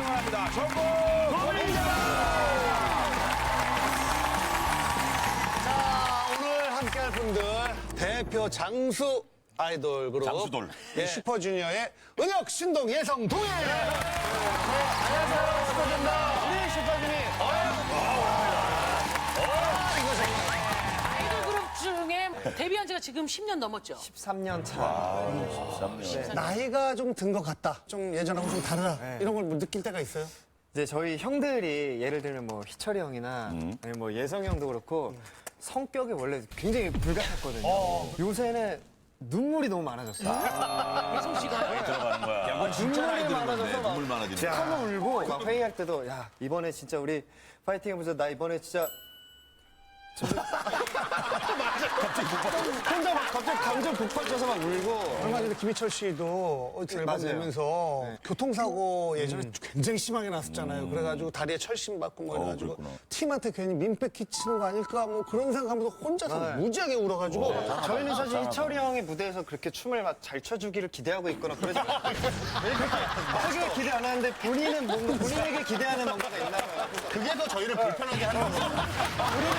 응원합니다. 전국 고민자! 자, 오늘 함께할 분들 대표 장수 아이돌 그룹 장수돌. 예, 슈퍼주니어의 은혁, 신동, 예성, 동해. 안녕하세요, 슈퍼주니어. 우리 슈퍼주니어. 아이돌 그룹 중에 데뷔한 지가 지금 10년 넘었죠. 13년 차. 13년. 나이가 좀 든 것 같다. 좀 예전하고 좀 다르다. 이런 걸 뭐 느낄 때가 있어요? 이제 저희 형들이 예를 들면 뭐 희철이 형이나 아니면 뭐 예성이 형도 그렇고 성격이 원래 굉장히 불같았거든요. 요새는 눈물이 너무 많아졌어요. 예성 씨가 들어가는 거야. 야, 진짜 나이 드는 건데 눈물 많아지는 거야. 한번 울고 막 회의할 때도 야 이번에 진짜 우리 파이팅 해보자. 나 이번에 진짜 혼자 막 갑자기 감정 북받쳐서 막 울고. 얼마 전에 김희철 씨도 앨범 맞아요. 내면서 교통사고 예전에 굉장히 심하게 났었잖아요. 그래가지고 다리에 철심 받고 뭐 이래가지고 그랬구나. 팀한테 괜히 민폐 끼치는 거 아닐까 뭐 그런 생각하면서 혼자서 무지하게 울어가지고 저희는 사실 희철이 형의 무대에서 그렇게 춤을 막 잘 춰주기를 기대하고 있거나 그러지 않아요. 크게 기대 안 하는데 본인은 뭔가 본인에게 기대하는 뭔가가 있나 봐요. 그게 더 저희를 불편하게 하는 거죠. 우리는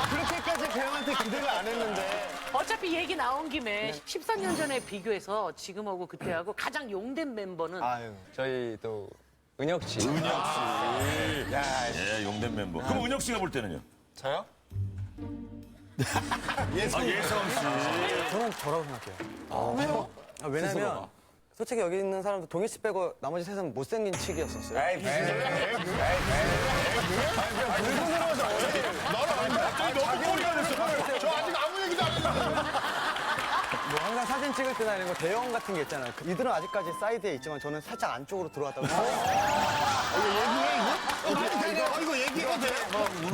그렇게까지 그 형한테 기대를 안 했는데. 어차피 얘기 나온 김에 14년 전에 비교해서 지금하고 그때하고 가장 용된 멤버는 아유, 저희 또 은혁 씨. 은혁 씨. 예, 용된 멤버. 그럼 은혁 씨가 볼 때는요? 저요? 예성 씨. 저는 저라고 생각해요. 왜요? 왜냐면 솔직히 여기 있는 사람들 동희 씨 빼고 나머지 셋은 못생긴 치기였었어요. 갑자기 너무 꼬리가 됐어. 저 아직 아무 얘기도 안 했는데. 뭐 항상 사진 찍을 때나 이런 거 대형 같은 게 있잖아요. 이들은 아직까지 사이드에 있지만 저는 살짝 안쪽으로 들어왔다고. 이거 얘기해도 돼?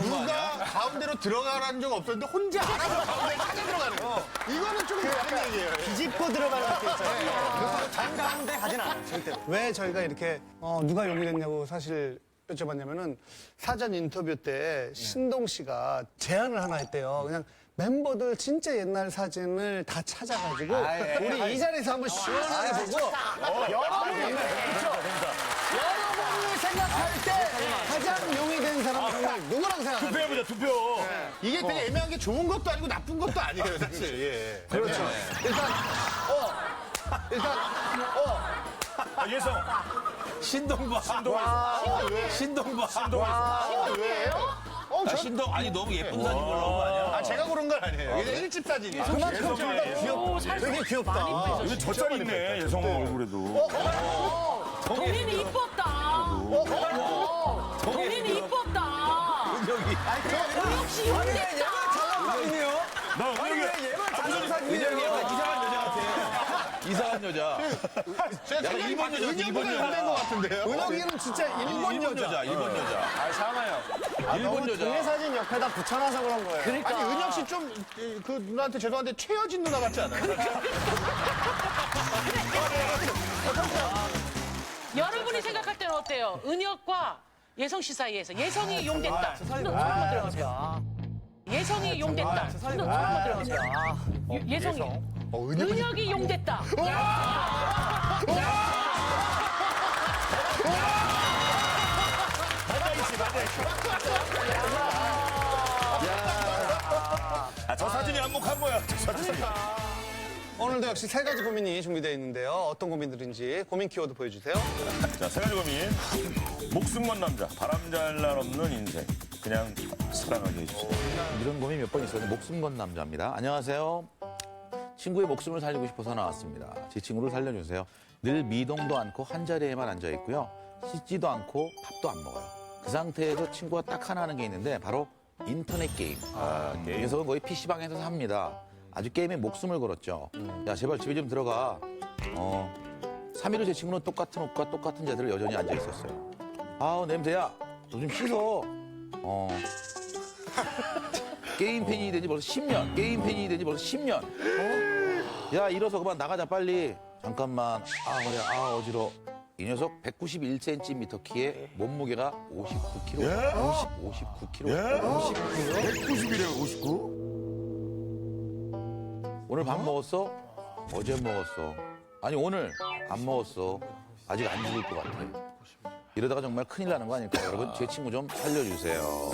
누가 가운데로 들어가라는 적 없었는데 혼자 알아서 가운데 찾아 들어가는 거. 이거는 조금 다른 얘기예요. 뒤집고 들어가는 것도 있잖아요. 장 가운데 가진 않아요, 절대로. 왜 저희가 이렇게 누가 용이 됐냐고 사실 여쭤봤냐면은 사전 인터뷰 때 신동 씨가 제안을 하나 했대요. 그냥 멤버들 진짜 옛날 사진을 다 찾아가지고 우리 이 자리에서 한번 시원하게 보고 여러분이 생각할 때 가장 용이 된 사람은 정말 누구라고 생각하세요? 투표해보자, 투표. 이게 되게 애매한 게 좋은 것도 아니고 나쁜 것도 아니에요, 사실. 예. 그렇죠. 일단 예성. 신동봐. 신동봐. 신동, 아니, 너무 예쁜 사진 골라온 거 아니야? 제가 고른 건 아니에요. 이게 일집 사진이에요. 그만큼 되게 귀엽다. 여기 젖살 있네, 예성 얼굴에도. 동현이 이뻤다. 동현이 이뻤다. 은혁 씨 용됐다. 나 은혁이 이상한 여자 같아. 이상한 여자. 제가 일본 여자, 일본 여자. 것 같은데요? 은혁이는 진짜 일본 여자. 일본 여자. 아, 샤마요. 일본 여자. 동네 사진 옆에다 붙여놔서 그런 거예요. 그러니까. 아니, 은혁 씨 좀, 그 누나한테 죄송한데 최여진 누나 같지 않아요? 여러분이 생각할 때는 어때요? 은혁과 예성 씨 사이에서 예성이 용됐다. 손 한번 들어가세요. 예성이 용됐다. 손 한번 들어가세요. 예성이. 은혁이 용됐다. 저 사진이 한몫한 거야, 저 사진이. 오늘도 역시 세 가지 고민이 준비되어 있는데요. 어떤 고민들인지 고민 키워드 보여주세요. 자, 세 가지 고민. 목숨 건 남자, 바람잘 날 없는 인생. 그냥 사랑하게 해주세요. 이런 고민이 몇 번 있었는데 목숨 건 남자입니다. 안녕하세요. 친구의 목숨을 살리고 싶어서 나왔습니다. 제 친구를 살려주세요. 늘 미동도 않고 한 자리에만 앉아 있고요. 씻지도 않고 밥도 안 먹어요. 그 상태에서 친구가 딱 하나 하는 게 있는데 바로 인터넷 게임. 게임. 이 녀석은 거의 PC방에서 삽니다. 아주 게임에 목숨을 걸었죠. 야, 제발 집에 좀 들어가. 3일을 제 친구는 똑같은 옷과 똑같은 자세로 여전히 앉아 있었어요. 아우, 냄새야. 너 좀 씻어. 게임 팬이 된 지 벌써 10년. 게임 팬이 된 지 벌써 10년. 야, 일어서 그만 나가자, 빨리. 잠깐만. 아, 그래. 아, 어지러워. 이 녀석 191cm 키에 몸무게가 59kg. 예? 59kg. 예? 190이래요, 59? 오늘 밥 먹었어? 어제 먹었어. 아니, 오늘 안 먹었어. 아직 안 죽을 것 같아. 이러다가 정말 큰일 나는 거 아닐까요? 여러분, 제 친구 좀 살려주세요.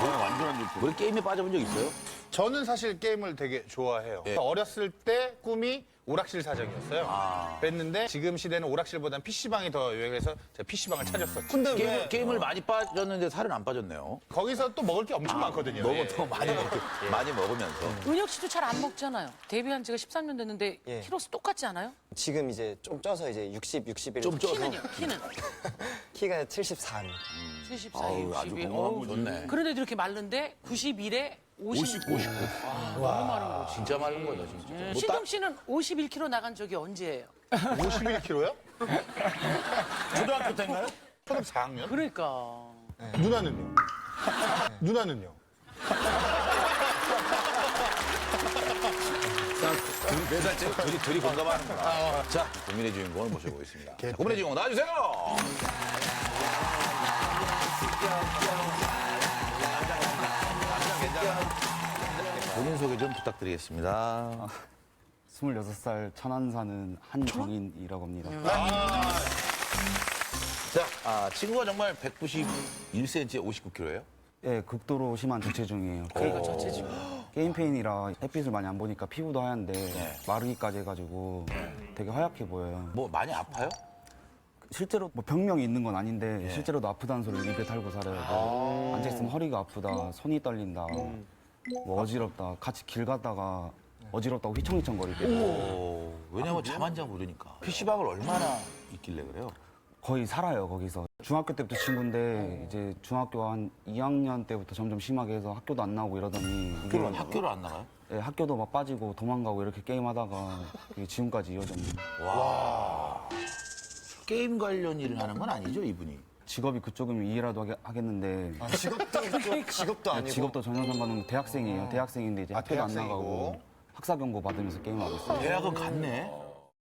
완전 안 좋고. 우리 게임에 빠져본 적 있어요? 저는 사실 게임을 되게 좋아해요. 어렸을 때 꿈이 오락실 사장이었어요. 그랬는데 지금 시대는 오락실보다는 PC방이 더 유행해서 제가 PC방을 찾았었죠. 근데 왜 게임을 많이 빠졌는데 살은 안 빠졌네요. 거기서 또 먹을 게 엄청 많거든요. 너무 예. 더 많이 먹으면서. 은혁 씨도 잘 안 먹잖아요. 데뷔한 지가 13년 됐는데 키로수 똑같지 않아요? 지금 이제 좀 쪄서 이제 61. 좀 쪄서. 키는 키가 74. 74, 아유, 아주 61. 건강한 거 좋네. 그런데도 이렇게 마른데 91에 59. 너무 마른 거지. 진짜 마른 거죠, 진짜. 뭐 신동 씨는 51kg 나간 적이 언제예요? 51kg요? 초등학교 때인가요? 초등학교 4학년? 그러니까. 누나는요? 누나는요? 몇 살째 둘이 공감하는구나. 자, 고민의 주인공을 모셔보겠습니다. 자, 고민의 주인공 나와주세요. 본인 소개 좀 부탁드리겠습니다. 26살 천안 사는 한정인이라고 합니다. 자, 친구가 정말 191cm에 59kg예요? 예, 극도로 심한 저체중이에요. 그러니까 저체중. 게임 페인이라 햇빛을 많이 안 보니까 피부도 하얀데 마르기까지 해가지고 되게 하얗게 보여요. 뭐 많이 아파요? 실제로 뭐 병명이 있는 건 아닌데 실제로도 아프다는 소리를 입에 달고 살아요. 뭐 앉아있으면 허리가 아프다, 손이 떨린다, 뭐 어지럽다, 같이 길 가다가 어지럽다고 휘청휘청거릴 때도 왜냐면 잠 안 자고 그러니까. PC방을 얼마나 있길래 그래요? 거의 살아요, 거기서. 중학교 때부터 친구인데 이제 중학교 한 2학년 때부터 점점 심하게 해서 학교도 안 나오고 이러더니 이게 학교를 안 나가요? 예, 학교도 막 빠지고 도망가고 이렇게 게임하다가 이게 지금까지 이어졌네요. 게임 관련 일을 하는 건 아니죠, 이분이? 직업이 그쪽이면 이해라도 하겠는데 직업도 아니고. 직업도 전혀 상관없는 대학생이에요. 대학생인데 이제 학교도 안 대학생이고. 나가고 학사 경고 받으면서 게임하고 있어요. 대학은 갔네.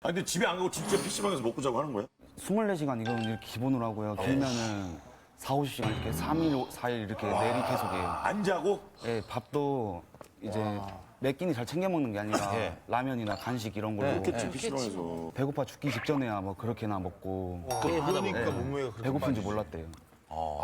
아, 근데 집에 안 가고 직접 PC방에서 먹고 자고 하는 거야? 24시간 이건 이렇게 기본으로 하고요. 길면은 4, 50시간 이렇게 3일, 4일 이렇게 내리 계속해요. 안 자고? 예, 밥도 이제 몇 끼니 잘 챙겨 먹는 게 아니라 라면이나 간식 이런 걸로 그렇겠지, PC방에서. 배고파 죽기 직전에야 뭐 그렇게나 먹고 그러니까 몸무게가 그렇게 배고픈지 많이 몰랐대요.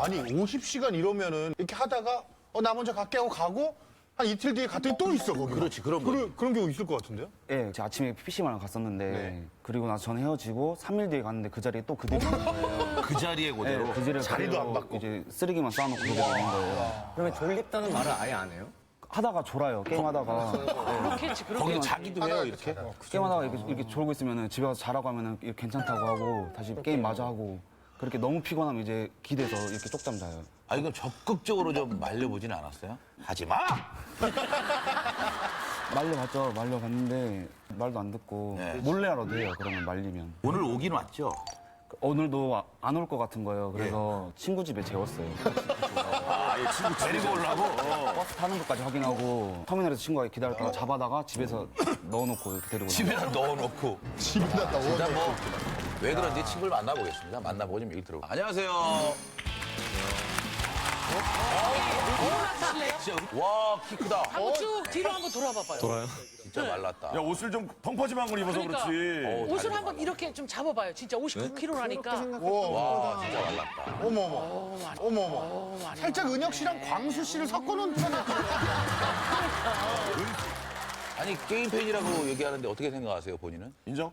아니 50시간 이러면은 이렇게 하다가 나 먼저 갈게 하고 가고 한 이틀 뒤에 갔더니 또 있어 거기. 그렇지, 그런 거지. 그런 경우 있을 것 같은데요? 예, 제가 아침에 PC방을 갔었는데 네. 그리고 나서 전 헤어지고 3일 뒤에 갔는데 그 자리에 또 그대로 있는 거예요. 그 자리에 그대로. 예, 그 자리에 자리도 그대로 안 바꿔. 이제 쓰레기만 쌓아놓고 그대로 있는 거예요. 그러면 졸립다는 말을 아예 안 해요? 하다가 졸아요. 게임하다가 그렇겠지, 거기서 그렇겠지. 자기도 해요, 이렇게? 게임하다가 이렇게 졸고 있으면 집에 가서 자라고 하면 이렇게 괜찮다고 하고 다시 게임 마저 하고 그렇게 너무 피곤하면 이제 기대서 이렇게 쪽잠 자요. 아, 이거 적극적으로 좀 말려보진 않았어요? 하지 마! 말려봤죠. 말려봤는데 말도 안 듣고 네. 몰래라도 해요. 그러면 말리면. 오늘 오긴 왔죠? 오늘도 안 올 것 같은 거예요. 그래서 친구 집에 재웠어요. 아예 친구 데리고 오려고? 버스 타는 것까지 확인하고 터미널에서 친구가 기다렸다가 잡아다가 집에서 넣어놓고 이렇게 데리고 나가요. 집에다 넣어놓고. 집에다 넣어. 일단 뭐, 왜 그런지 친구를 만나보겠습니다. 만나보고 좀 얘기 들어보고. 안녕하세요. 와, 키 크다. 한번 쭉 뒤로 한번 돌아봐봐요. 진짜 말랐다. 야, 옷을 좀 펑퍼짐한 걸 입어서 그러니까 그렇지. 옷을 한번 이렇게 좀 잡아봐요. 진짜 59kg라니까. 와, 진짜 말랐다. 어머. 살짝 은혁 씨랑 광수 씨를 섞어놓은 편. 아니, 게임 팬이라고 얘기하는데 어떻게 생각하세요, 본인은? 인정?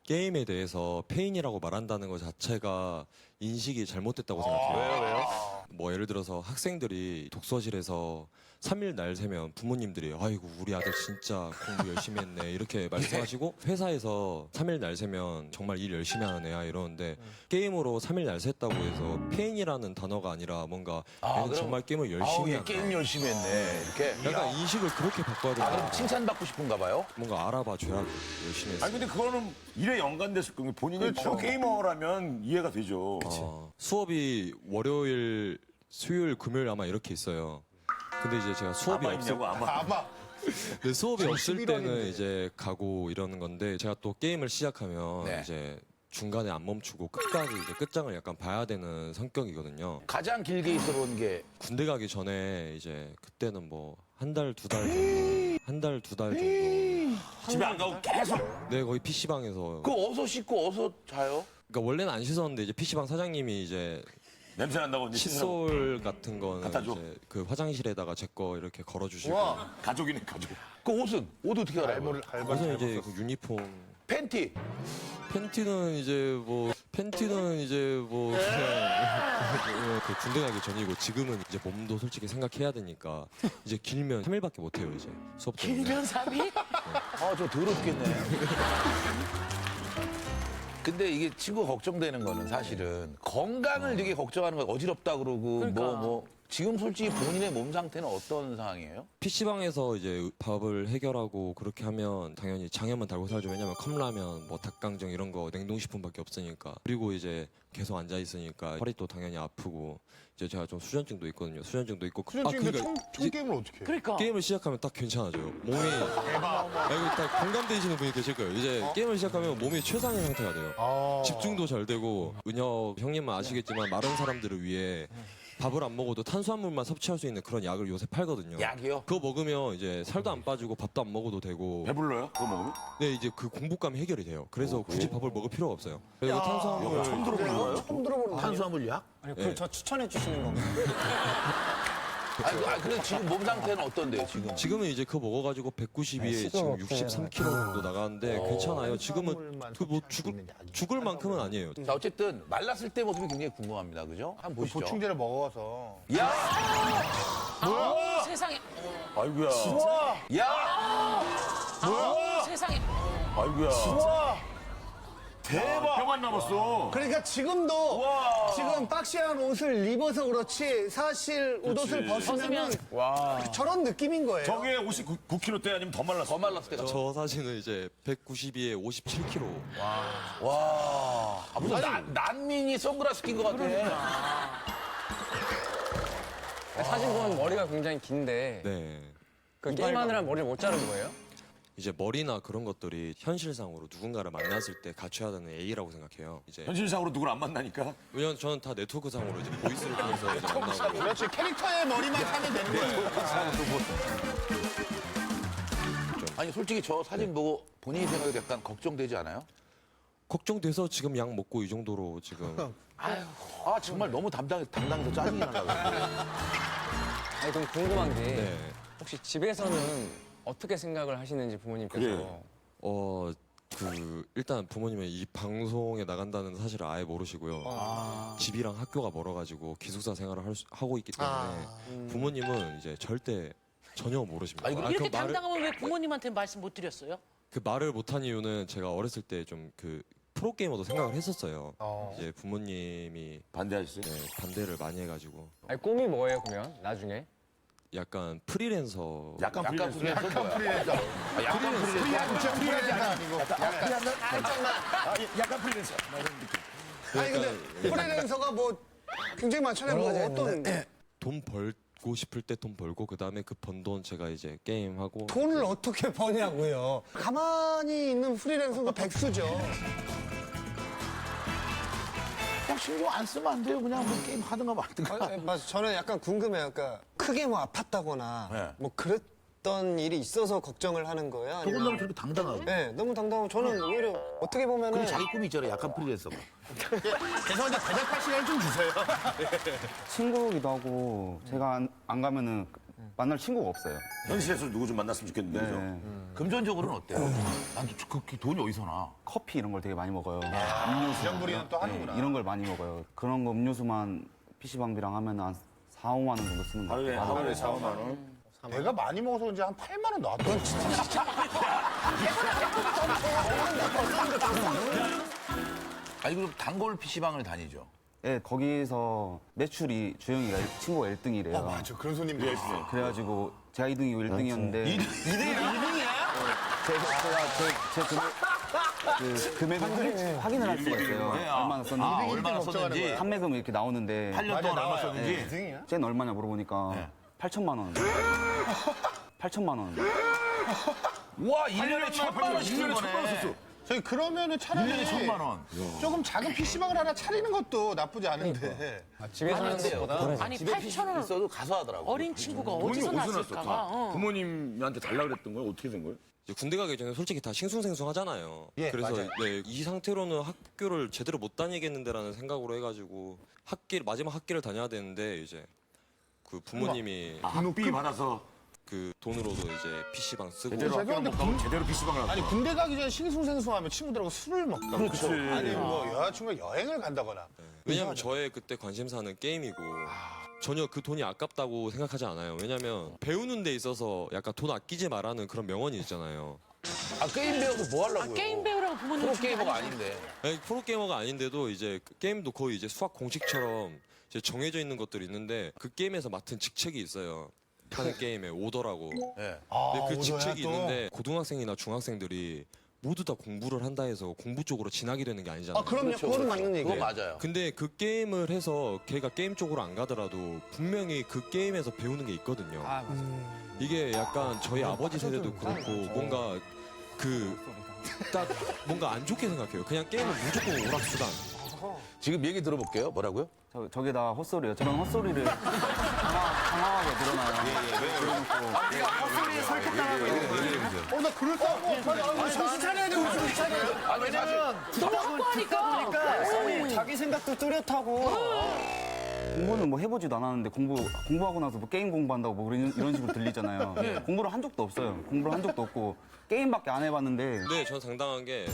게임에 대해서 페인이라고 말한다는 것 자체가 인식이 잘못됐다고 생각해요. 왜요? 뭐 예를 들어서 학생들이 독서실에서 3일 날 새면 부모님들이 아이고 우리 아들 진짜 공부 열심히 했네 이렇게 말씀하시고 회사에서 3일 날 새면 정말 일 열심히 하는 애야 이러는데 게임으로 3일 날 샜다고 해서 페인이라는 단어가 아니라 뭔가 얘는 그럼- 정말 게임을 아우, 열심히 얘 한다. 게임 열심히 했네. 이렇게. 약간 인식을 그렇게 바꿔야 아, 그럼 된다. 칭찬받고 싶은가 봐요? 뭔가 알아봐줘야 열심히 했어. 아니, 근데 그거는 일에 연관됐을 거고 본인이 그렇죠. 게이머라면 이해가 되죠. 수업이 월요일, 수요일, 금요일 아마 이렇게 있어요. 근데 이제 제가 수업이 아마 없을 있냐고, 아마. 아마 네, 수업이 지금 없을 11월인데. 때는 이제 가고 이러는 건데 제가 또 게임을 시작하면 네. 이제 중간에 안 멈추고 끝까지 이제 끝장을 약간 봐야 되는 성격이거든요. 가장 길게 있어본 게 군대 가기 전에 이제 그때는 뭐 한 달, 두 달 정도, 한 달, 두 달 정도. 집에 안 가고 계속. 네, 거의 PC방에서 그 어서 씻고 어서 자요? 그러니까 원래는 안 씻었는데 이제 PC방 사장님이 이제 냄새 난다고 이제 씻으라고. 칫솔 같은 거는 갖다 줘. 이제 그 화장실에다가 제 거 이렇게 걸어주시고 가족이네 가족. 그 옷은? 옷 어떻게 알아요? 우선 이제 그 유니폼 팬티. 팬티는 이제 뭐 그냥 그 군대 가기 전이고 지금은 이제 몸도 솔직히 생각해야 되니까 이제 길면 3일밖에 못 해요 이제 수업 때문에. 길면 3일? 아, 저 더럽겠네. 근데 이게 친구가 걱정되는 거는 사실은 건강을 되게 걱정하는 거야. 어지럽다 그러고 그러니까. 지금 솔직히 본인의 몸 상태는 어떤 상황이에요? PC방에서 이제 밥을 해결하고 그렇게 하면 당연히 장염은 달고 살죠. 왜냐면 컵라면, 뭐 닭강정 이런 거 냉동식품밖에 없으니까. 그리고 이제 계속 앉아 있으니까 허리도 당연히 아프고 이제 제가 좀 수전증도 있거든요. 수전증도 있고. 수전증인데 그러니까 총 게임을 어떻게 해? 그러니까. 게임을 시작하면 딱 괜찮아져요. 몸이 이거 딱 공감되시는 분이 계실 거예요. 이제 게임을 시작하면 몸이 최상의 상태가 돼요. 집중도 잘 되고 은혁 형님은 아시겠지만 마른 사람들을 위해 밥을 안 먹어도 탄수화물만 섭취할 수 있는 그런 약을 요새 팔거든요. 약이요? 그거 먹으면 이제 살도 안 빠지고 밥도 안 먹어도 되고. 배불러요? 그거 먹으면? 네, 이제 그 공복감이 해결이 돼요. 그래서 굳이 밥을 먹을 필요가 없어요. 그리고 탄수화물 처음 들어보는 거예요? 처음 들어보는 거. 탄수화물 약? 아니, 그걸 저 추천해 주시는 겁니다. 근데 지금 몸 상태는 어떤데요, 지금? 지금은 이제 그거 먹어가지고 192에 지금 63kg 정도 나가는데 괜찮아요. 지금은 그 뭐 죽을 만큼은 아니에요. 자, 어쨌든 말랐을 때 모습이 굉장히 궁금합니다. 그죠? 한번 보시죠. 보충제를 먹어서. 야! 뭐야? 세상에. 아이고야. 야! 세상에. 아이고야. 대박. 뼈만 남았어. 그러니까 지금도 지금 박시한 옷을 입어서 그렇지 사실 옷을 벗으면은 저런 느낌인 거예요. 저게 59kg 때 아니면 더 말랐어? 더 말랐을 때가. 저 사진은 이제 192에 57kg. 와. 무슨 난민이 선글라스 낀 것 같아. 사진 보면 머리가 굉장히 긴데 네. 그 게임하느라 머리를 못 자른 거예요? 이제 머리나 그런 것들이 현실상으로 누군가를 만났을 때 갖춰야 되는 A라고 생각해요. 이제 현실상으로 누구를 안 만나니까. 왜냐면 저는 다 네트워크상으로 이제 보이스를 통해서 이제 만나고. 그렇지, 캐릭터의 머리만 사면 되는 거예요. 아니, 솔직히 저 사진 보고 본인이 생각해도 약간 걱정되지 않아요? 걱정돼서 지금 약 먹고 이 정도로 지금. 아, 정말 너무 담당해서 짜증이 나려고. 아니, 그럼 궁금한 게 네. 혹시 집에서는 어떻게 생각을 하시는지 부모님께서. 그래. 일단 부모님은 이 방송에 나간다는 사실을 아예 모르시고요. 집이랑 학교가 멀어가지고 기숙사 생활을 하고 있기 때문에 부모님은 이제 절대 전혀 모르십니다. 이렇게 당당하면 왜 부모님한테 말씀 못 드렸어요? 그 말을 못한 이유는 제가 어렸을 때 좀 그 프로게이머도 생각을 했었어요. 이제 부모님이 반대하셨어요? 네, 반대를 많이 해가지고 아니, 꿈이 뭐예요, 그러면? 나중에? 약간 프리랜서. 약간 프리랜서 뭐야? 약간 프리랜서. 약간 프리랜서. 아니 근데 프리랜서가 뭐 굉장히 많잖아요. 뭐 어떤 돈 벌고 싶을 때 돈 벌고 그 다음에 그 번 돈 제가 이제 게임하고. 돈을 어떻게 버냐고요. 가만히 있는 프리랜서가 백수죠. 그냥 신경 안 쓰면 안 돼요. 그냥 뭐 게임 하든가 말든가. 맞아, 저는 약간 궁금해요. 그러니까 크게 뭐 아팠다거나 네. 뭐 그랬던 일이 있어서 걱정을 하는 거예요? 아니면- 그건 너무 저렇게 당당하고. 네, 너무 당당하고 저는 오히려 어떻게 보면은 그리고 자기 꿈이 있잖아요. 약간 프리랜서가. 죄송한데 대답할 시간 좀 주세요. 친구기도 하고 제가 안 가면은 만날 친구가 없어요. 현실에서 누구 좀 만났으면 좋겠는데. 그죠? 네. 금전적으로는 어때요? 난 그 돈이 어디서 나? 커피 이런 걸 되게 많이 먹어요. 이런 부리는 또 하는구나. 이런 걸 많이 먹어요. 그런 거 음료수만 PC방비랑 하면 한 4, 5만 원 정도 쓰는 거 하루에 같아요. 하루에 4, 5만 원. 내가 많이 먹어서 그런지 한 8만 원 나왔던 진짜. 아니, 그럼 단골 PC방을 다니죠. 네, 거기서 매출이 주영이가 친구가 1등이래요. 맞아, 그런 손님들이 있어요. 그래가지고 제가 2등이고 1등이었는데 2등이야? 제 금액을 확인을 할 수가 있어요. 얼마나 썼는지. 얼마나 썼는지. 판매금 이렇게 나오는데 8년 동안 얼마 나와요. 썼는지. 2등이야? 쟤는 얼마냐 물어보니까 8천만 원. 8천만 원. 와, 1년에 1,000만 원씩 쓰는 거네. 저희 그러면은 차라리 1년에 1,000만 원. 조금 작은 PC방을 하나 차리는 것도 나쁘지 않은데. 집에서 하는 것보다 아니 집에 8천 원 있어도 가서 하더라고. 어린 친구가 어디서 났을까봐. 부모님한테 달라 그랬던 거예요? 어떻게 된 거예요? 이제 군대 가기 전에 솔직히 다 싱숭생숭하잖아요. 예, 그래서 맞아요. 네, 이 상태로는 학교를 제대로 못 다니겠는데라는 생각으로 해가지고 마지막 학기를 다녀야 되는데 이제 그 부모님이 학비 받아서 그 돈으로도 이제 PC방 쓰고 제대로 학교 못 가고 제대로 PC방을 아니 갔어. 군대 가기 전에 싱숭생숭하면 친구들하고 술을 먹다. 그렇지. 아니 뭐 여자친구가 여행을 간다거나. 왜냐면 저의 그때 관심사는 게임이고 전혀 그 돈이 아깝다고 생각하지 않아요. 왜냐면 배우는 데 있어서 약간 돈 아끼지 말라는 그런 명언이 있잖아요. 아, 게임 배워서 뭐 하려고요? 게임 배우라고 부모님 프로게이머가 아닌데. 아니, 프로게이머가 아닌데도 이제 그 게임도 거의 이제 수학 공식처럼 이제 정해져 있는 것들이 있는데 그 게임에서 맡은 직책이 있어요. 하는 게임에 오더라고. 예. 근데 그 직책이 있는데 고등학생이나 중학생들이 모두 다 공부를 한다 해서 공부 쪽으로 진학이 되는 게 아니잖아요. 아, 그럼요. 그거는 맞는 얘기예요. 그거 맞아요. 근데 그 게임을 해서 걔가 게임 쪽으로 안 가더라도 분명히 그 게임에서 배우는 게 있거든요. 이게 약간 저희 아버지 세대도 그렇고 뭔가 딱 뭔가 안 좋게 생각해요. 그냥 게임은 무조건 오락수단. 지금 얘기 들어볼게요. 뭐라고요? 저게 다 헛소리예요. 저런 헛소리를 강하게 늘어나요. 헛소리에 설득당하고. 나 그럴 거 정신 차려야 돼, 정신 차려야 돼. 왜냐면 확고하니까. 보니까 자기 생각도 뚜렷하고 공부는 뭐 해보지도 않았는데 공부하고 나서 뭐 게임 공부한다고 뭐 이런 식으로 들리잖아요. 공부를 한 적도 없어요. 공부를 한 적도 없고 게임밖에 안 해봤는데 네, 저는 당당한 게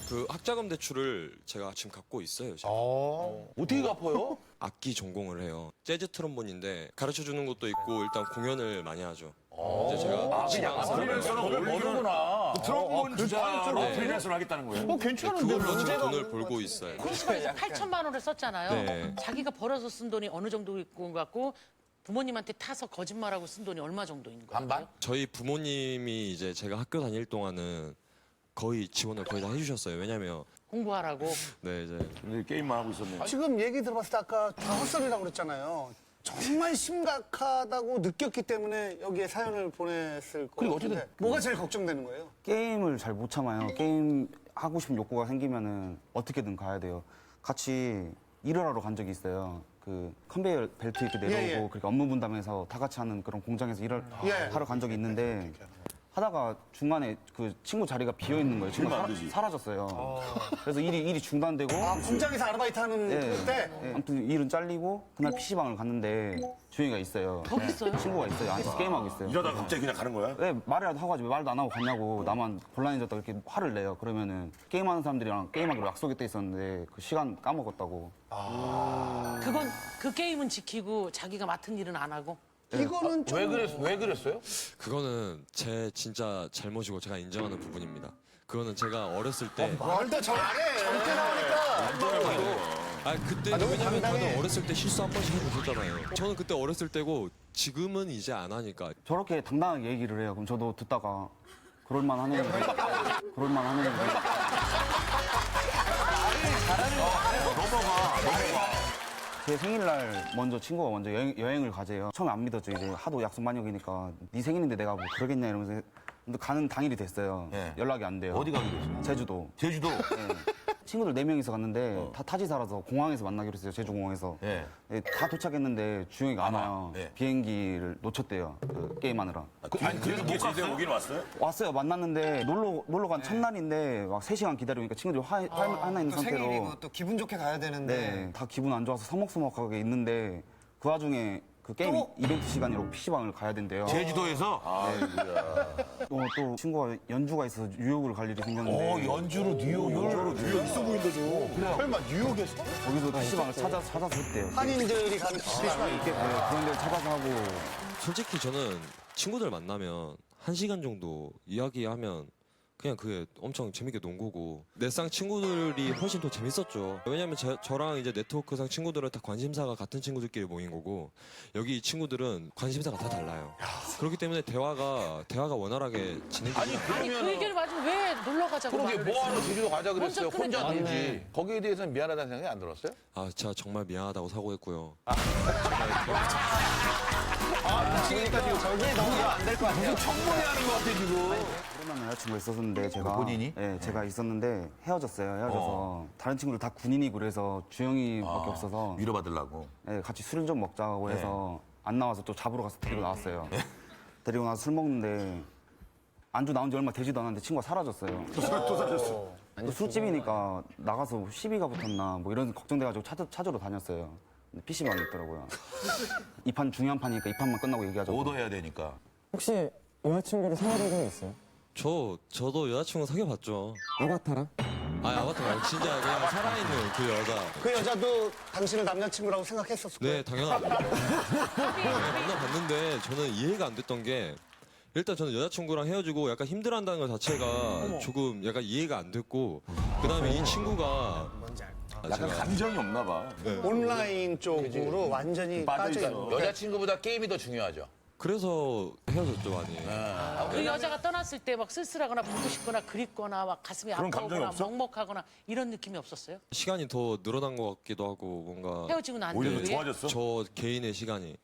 그 학자금 대출을 제가 지금 갖고 있어요. 제가. 어떻게 갚아요? 악기 전공을 해요. 재즈 트럼본인데 가르쳐 주는 것도 있고 일단 공연을 많이 하죠. 이제 제가 그러면서는 돈을 버는구나. 트럼본 주자로 네. 프리랜서를 하겠다는 거예요. 뭐 괜찮은데. 그걸로 지금 돈을 벌고 있어요. PC방에서 8천만 원을 썼잖아요. 네. 자기가 벌어서 쓴 돈이 어느 정도 있고 같고 부모님한테 타서 거짓말하고 쓴 돈이 얼마 정도 있는 거예요? 반반? 저희 부모님이 이제 제가 학교 다닐 동안은 거의 지원을 거의 다 해주셨어요. 왜냐면 공부하라고. 네 이제 근데 게임만 하고 있었네. 지금 얘기 들어봤을 때 아까 다 헛소리라고 그랬잖아요. 정말 심각하다고 느꼈기 때문에 여기에 사연을 보냈을 거 그리고 같은데 어쨌든 뭐가 제일 걱정되는 거예요? 게임을 잘 못 참아요. 게임 하고 싶은 욕구가 생기면은 어떻게든 가야 돼요. 같이 일을 하러 간 적이 있어요. 그 컨베이어 벨트 이렇게 내려오고 예, 예. 그렇게 업무 분담해서 다 같이 하는 그런 공장에서 일을 예. 하러 간 적이 있는데 하다가 중간에 그 친구 자리가 비어 있는 거예요. 친구가 그러면 안 되지. 사라졌어요. 그래서 일이 중단되고 아, 공장에서 아르바이트 하는 때? 아무튼 일은 잘리고 그날 PC방을 갔는데 주영이가 있어요. 거기 있어요? 친구가 있어요. 앉아서 게임하고 있어요. 이러다가 갑자기 그냥 가는 거야? 왜 말이라도 하고 하지 왜 말도 안 하고 갔냐고 나만 곤란해졌다 이렇게 화를 내요. 그러면은 게임하는 사람들이랑 게임하기로 약속이 돼 있었는데 그 시간 까먹었다고. 그건 그 게임은 지키고 자기가 맡은 일은 안 하고. 이거는 좀 왜 그랬어요? 그거는 제 진짜 잘못이고 제가 인정하는 부분입니다. 그거는 제가 어렸을 때 말도 잘해. 정태 나오니까. 그때 왜냐면 다들 어렸을 때 실수 한 번씩 해보셨잖아요. 저는 그때 어렸을 때고 지금은 이제 안 하니까 저렇게 당당하게 얘기를 해요. 그럼 저도 듣다가 그럴만하네. 그럴만하네. 제 생일날 먼저 친구가 먼저 여행을 가재요. 처음에 안 믿었죠. 이제 하도 약속 많이 어기니까 네 생일인데 내가 뭐 그러겠냐 이러면서 근데 가는 당일이 됐어요. 네. 연락이 안 돼요. 어디 가기로 했어요? 제주도. 제주도? 네. 친구들 4명이서 갔는데 다 타지사라서 공항에서 만나기로 했어요. 제주공항에서. 네. 다 도착했는데 주영이가 안 와요. 네. 비행기를 놓쳤대요. 그 게임하느라. 아니 그래서 못 갔어요? 오긴 왔어요? 왔어요. 만났는데 놀러 간 첫날인데 막 3시간 기다리니까 친구들이 화나 있는 상태로 생일이고 또 기분 좋게 가야 되는데 네, 다 기분 안 좋아서 서먹서먹하게 있는데 그 와중에 그 게임 이벤트 시간이라고 PC방을 가야 된대요. 제주도에서? 또 친구가 연주가 있어서 뉴욕을 갈 일이 생겼는데 연주로 뉴욕을? 있어 보인다 좀. 설마 뉴욕에서? 거기서 PC방을 찾아서 했대요. 한인들이 가는 PC방이 있겠 네, 그런 데를 찾아서 하고 솔직히 저는 친구들 만나면 1시간 정도 이야기하면 그냥 그게 엄청 재밌게 논 거고 내 쌍 친구들이 훨씬 더 재밌었죠. 왜냐면 저랑 이제 네트워크상 친구들은 다 관심사가 같은 친구들끼리 모인 거고 여기 이 친구들은 관심사가 다 달라요. 그렇기 때문에 대화가 원활하게 진행되지 아니 아니 그 그러면 의견을 맞으면 왜 놀러 가자고 그러게 말을 뭐하러 했어요? 제주도 가자 그랬어요? 먼저 혼자 끊었잖아요. 놀지. 거기에 대해서는 미안하다는 생각이 안 들었어요? 아 제가 정말 미안하다고 사고했고요. 오랜만에 여자친구가 있었는데 제가 본인이? 네, 제가 있었는데 헤어졌어요. 헤어져서 다른 친구들 다 군인이고 그래서 주영이밖에 없어서 위로받으려고. 네, 같이 술 좀 먹자고 해서 안 나와서 또 잡으러 가서 데리고 나왔어요. 데리고 나서 술 먹는데 안주 나온 지 얼마 되지도 않았는데 친구가 사라졌어요. 또 사셨어. 또 술집이니까 나가서 시비가 붙었나 뭐 이런 걱정돼가지고 찾으러 다녔어요. 근데 PC방에 있더라고요. 이 판 중요한 판이니까 이 판만 끝나고 얘기하자고. 오더해야 되니까. 혹시 여자친구를 사귀어본 적 있어요? 저도 여자친구 사귀어봤죠. 아바타랑? 아니 아바타 말고 진짜 그냥 살아있는 그 여자. 그 여자도 당신을 남자친구라고 생각했었을 거예요. 네, 당연하죠. 만나봤는데 저는 이해가 안 됐던 게 일단 저는 여자친구랑 헤어지고 약간 힘들어한다는 것 자체가 조금 약간 이해가 안 됐고 그다음에 이 친구가 약간 감정이 없나 봐. 온라인 쪽으로 완전히 빠져 있는. 여자친구보다 게임이 더 중요하죠. 그래서 헤어졌죠 많이. 그 여자가 떠났을 때 막 쓸쓸하거나 보고 싶거나 그립거나 막 가슴이 그런 감정이 아파오거나 없어? 먹먹하거나 이런 느낌이 없었어요? 시간이 더 늘어난 것 같기도 하고 뭔가 헤어지고 난 오히려 더 뒤에? 좋아졌어? 저 개인의 시간이.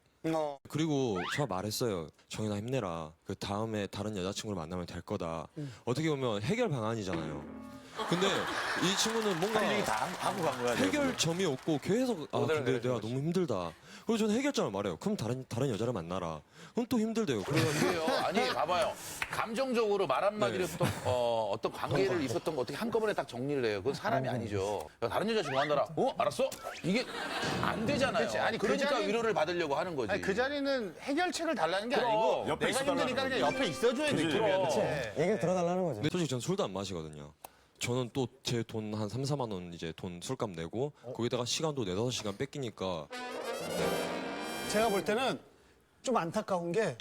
그리고 저 말했어요. 정인아 힘내라. 그 다음에 다른 여자친구를 만나면 될 거다. 어떻게 보면 해결 방안이잖아요. 근데 이 친구는 뭔가 할 얘기 다 하고 간 거야. 해결점이 없고 계속 근데 내가 너무 힘들다. 그래서 저는 해결점을 말해요. 그럼 다른 여자를 만나라. 그럼 또 힘들대요. 그래요. 아니 봐봐요. 감정적으로 말 한마디로 어떤 관계를 있었던 거 어떻게 한꺼번에 딱 정리를 해요. 그건 사람이 아니죠. 야, 다른 여자 좋아한다라. 알았어? 이게 안 되잖아요. 그치. 아니, 그 그러니까 자리- 위로를 받으려고 하는 거지. 아니, 그 자리는 해결책을 달라는 게 아니고 옆에 내가 있어달라는 힘드니까 거지. 그냥 옆에 있어줘야 그치. 느낌이야. 얘기를 들어달라는 거죠. 근데 솔직히 저는 술도 안 마시거든요. 저는 또 제 돈 한 3, 4만 원 이제 돈 술값 내고 거기다가 시간도 4, 5시간 뺏기니까 제가 볼 때는 좀 안타까운 게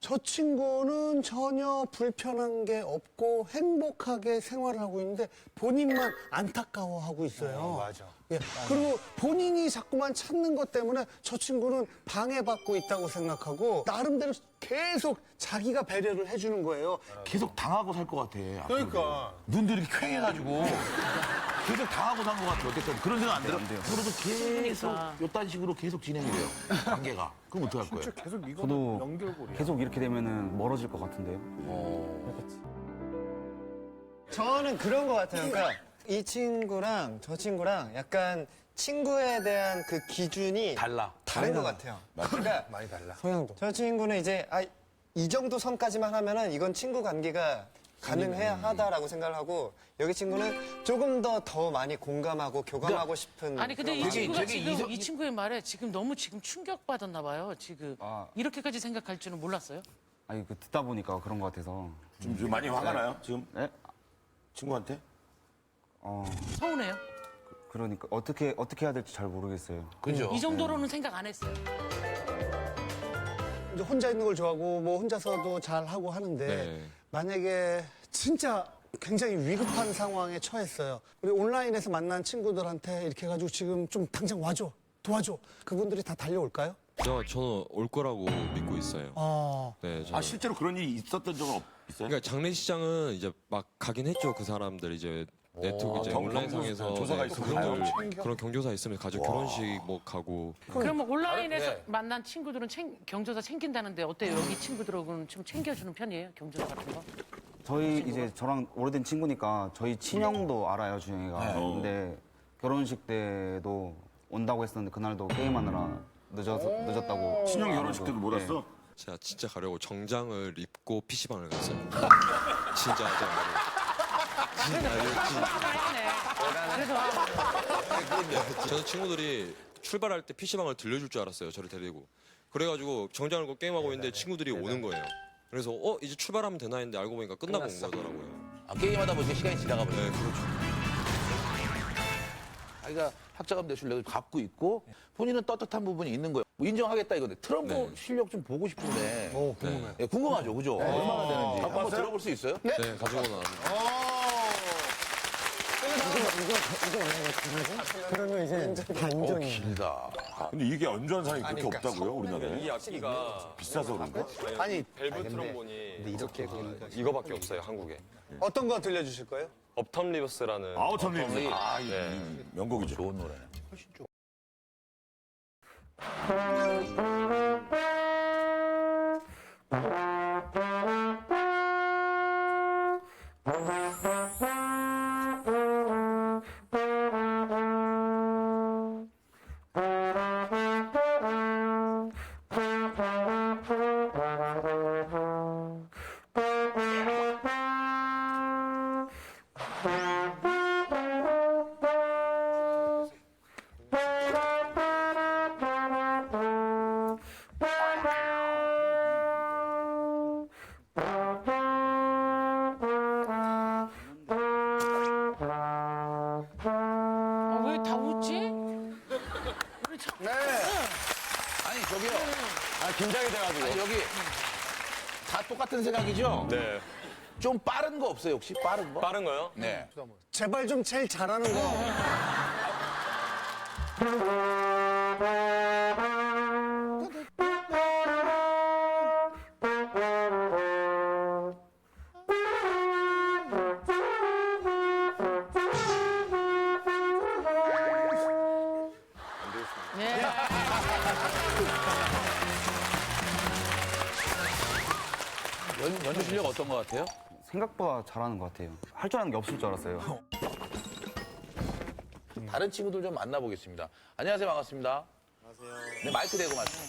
저 친구는 전혀 불편한 게 없고 행복하게 생활을 하고 있는데 본인만 안타까워하고 있어요. 맞아. 예. 그리고 본인이 자꾸만 찾는 것 때문에 저 친구는 방해받고 있다고 생각하고 나름대로 계속 자기가 배려를 해주는 거예요. 계속 당하고 살 것 같아. 그러니까. 눈들이 이렇게 퀭해가지고 계속 당하고 산 것 같아. 어쨌든 그런 생각 안 들어? 그래도 계속 이딴 식으로 계속 진행이 돼요. 관계가. 그럼 어떡할 거예요? 계속 이거 저도 계속 이렇게 되면은 멀어질 것 같은데요. 저는 그런 것 같아요. 그러니까 이 친구랑 저 친구랑 약간 친구에 대한 그 기준이 다른 것 같아요. 그러니까 많이 달라. 성향도. 저 친구는 이제 이 정도 선까지만 하면은 이건 친구 관계가 가능해야 하다라고 생각을 하고 여기 친구는 조금 더 많이 공감하고 교감하고 싶은 아니 근데 이 그런 친구가 되게 지금 이 친구의 말에 지금 너무 충격받았나 봐요. 지금 이렇게까지 생각할 줄은 몰랐어요. 아니 그 듣다 보니까 그런 것 같아서. 좀 많이 화가 나요, 지금? 네? 친구한테? 서운해요. 그러니까 어떻게 해야 될지 잘 모르겠어요. 그죠? 이 정도로는 생각 안 했어요. 이제 혼자 있는 걸 좋아하고 뭐 혼자서도 잘 하고 하는데 네. 만약에 진짜 굉장히 위급한 상황에 처했어요. 우리 온라인에서 만난 친구들한테 이렇게 해가지고 지금 좀 당장 와줘, 도와줘. 그분들이 다 달려올까요? 저는 올 거라고 믿고 있어요. 네, 저는. 실제로 그런 일이 있었던 적은 있어요? 그러니까 장례식장은 이제 막 가긴 했죠. 그 사람들 이제 네트워크 이제 온라인상에서 조사가 있으면 그분들 그런 경조사 있으면 가죠. 결혼식 뭐 가고. 그러면 온라인에서 만난 친구들은 경조사 챙긴다는데 어때요? 여기 친구들하고는 좀 챙겨주는 편이에요? 경조사 같은 거? 저희 이제 저랑 오래된 친구니까 저희 친형도 알아요, 준영이가. 근데 결혼식 때도 온다고 했었는데 그날도 게임하느라 늦었다고. 친형 결혼식 때도 못 네. 왔어? 제가 진짜 가려고 정장을 입고 PC방을 갔어요. 진짜 그래서 저는 친구들이 출발할 때 PC방을 들려줄 줄 알았어요. 저를 데리고. 그래가지고 정장을 입고 게임하고 있는데 친구들이 오는 거예요. 그래서 이제 출발하면 되나 했는데 알고 보니까 끝나고 온 거더라고요. 게임하다 보니까 시간이 지나가 버려요. 네, 그렇죠. 자기가 학자금 대출을 갖고 있고 본인은 떳떳한 부분이 있는 거예요. 뭐 인정하겠다 이건데 트럼프 실력 좀 보고 싶은데. 궁금해요. 네, 궁금하죠, 그죠? 얼마나 되는지 한번 들어볼 수 있어요? 네, 가지고 나왔는데. 그러면 이제 반전이. 길다. 근데 이게 연주하는 사람이 그렇게 없다고요, 우리나라에? 이 악기가 비싸서 그런가? 아니 벨브 트럼본이 이거밖에 없어요, 한국에. 어떤 거 들려주실 거예요? 업텀 리버스라는 아우텀 리브. 네. 명곡이죠. 좋은 노래. 저기요. 긴장이 돼가지고. 아니, 여기 다 똑같은 생각이죠? 네. 좀 빠른 거 없어요, 혹시? 빠른 거? 빠른 거요? 네. 제발 좀 제일 잘하는 거. 네. 연주 실력 어떤 것 같아요? 생각보다 잘하는 것 같아요. 할 줄 아는 게 없을 줄 알았어요. 다른 친구들 좀 만나보겠습니다. 안녕하세요, 반갑습니다. 안녕하세요. 네, 마이크 대고 말씀.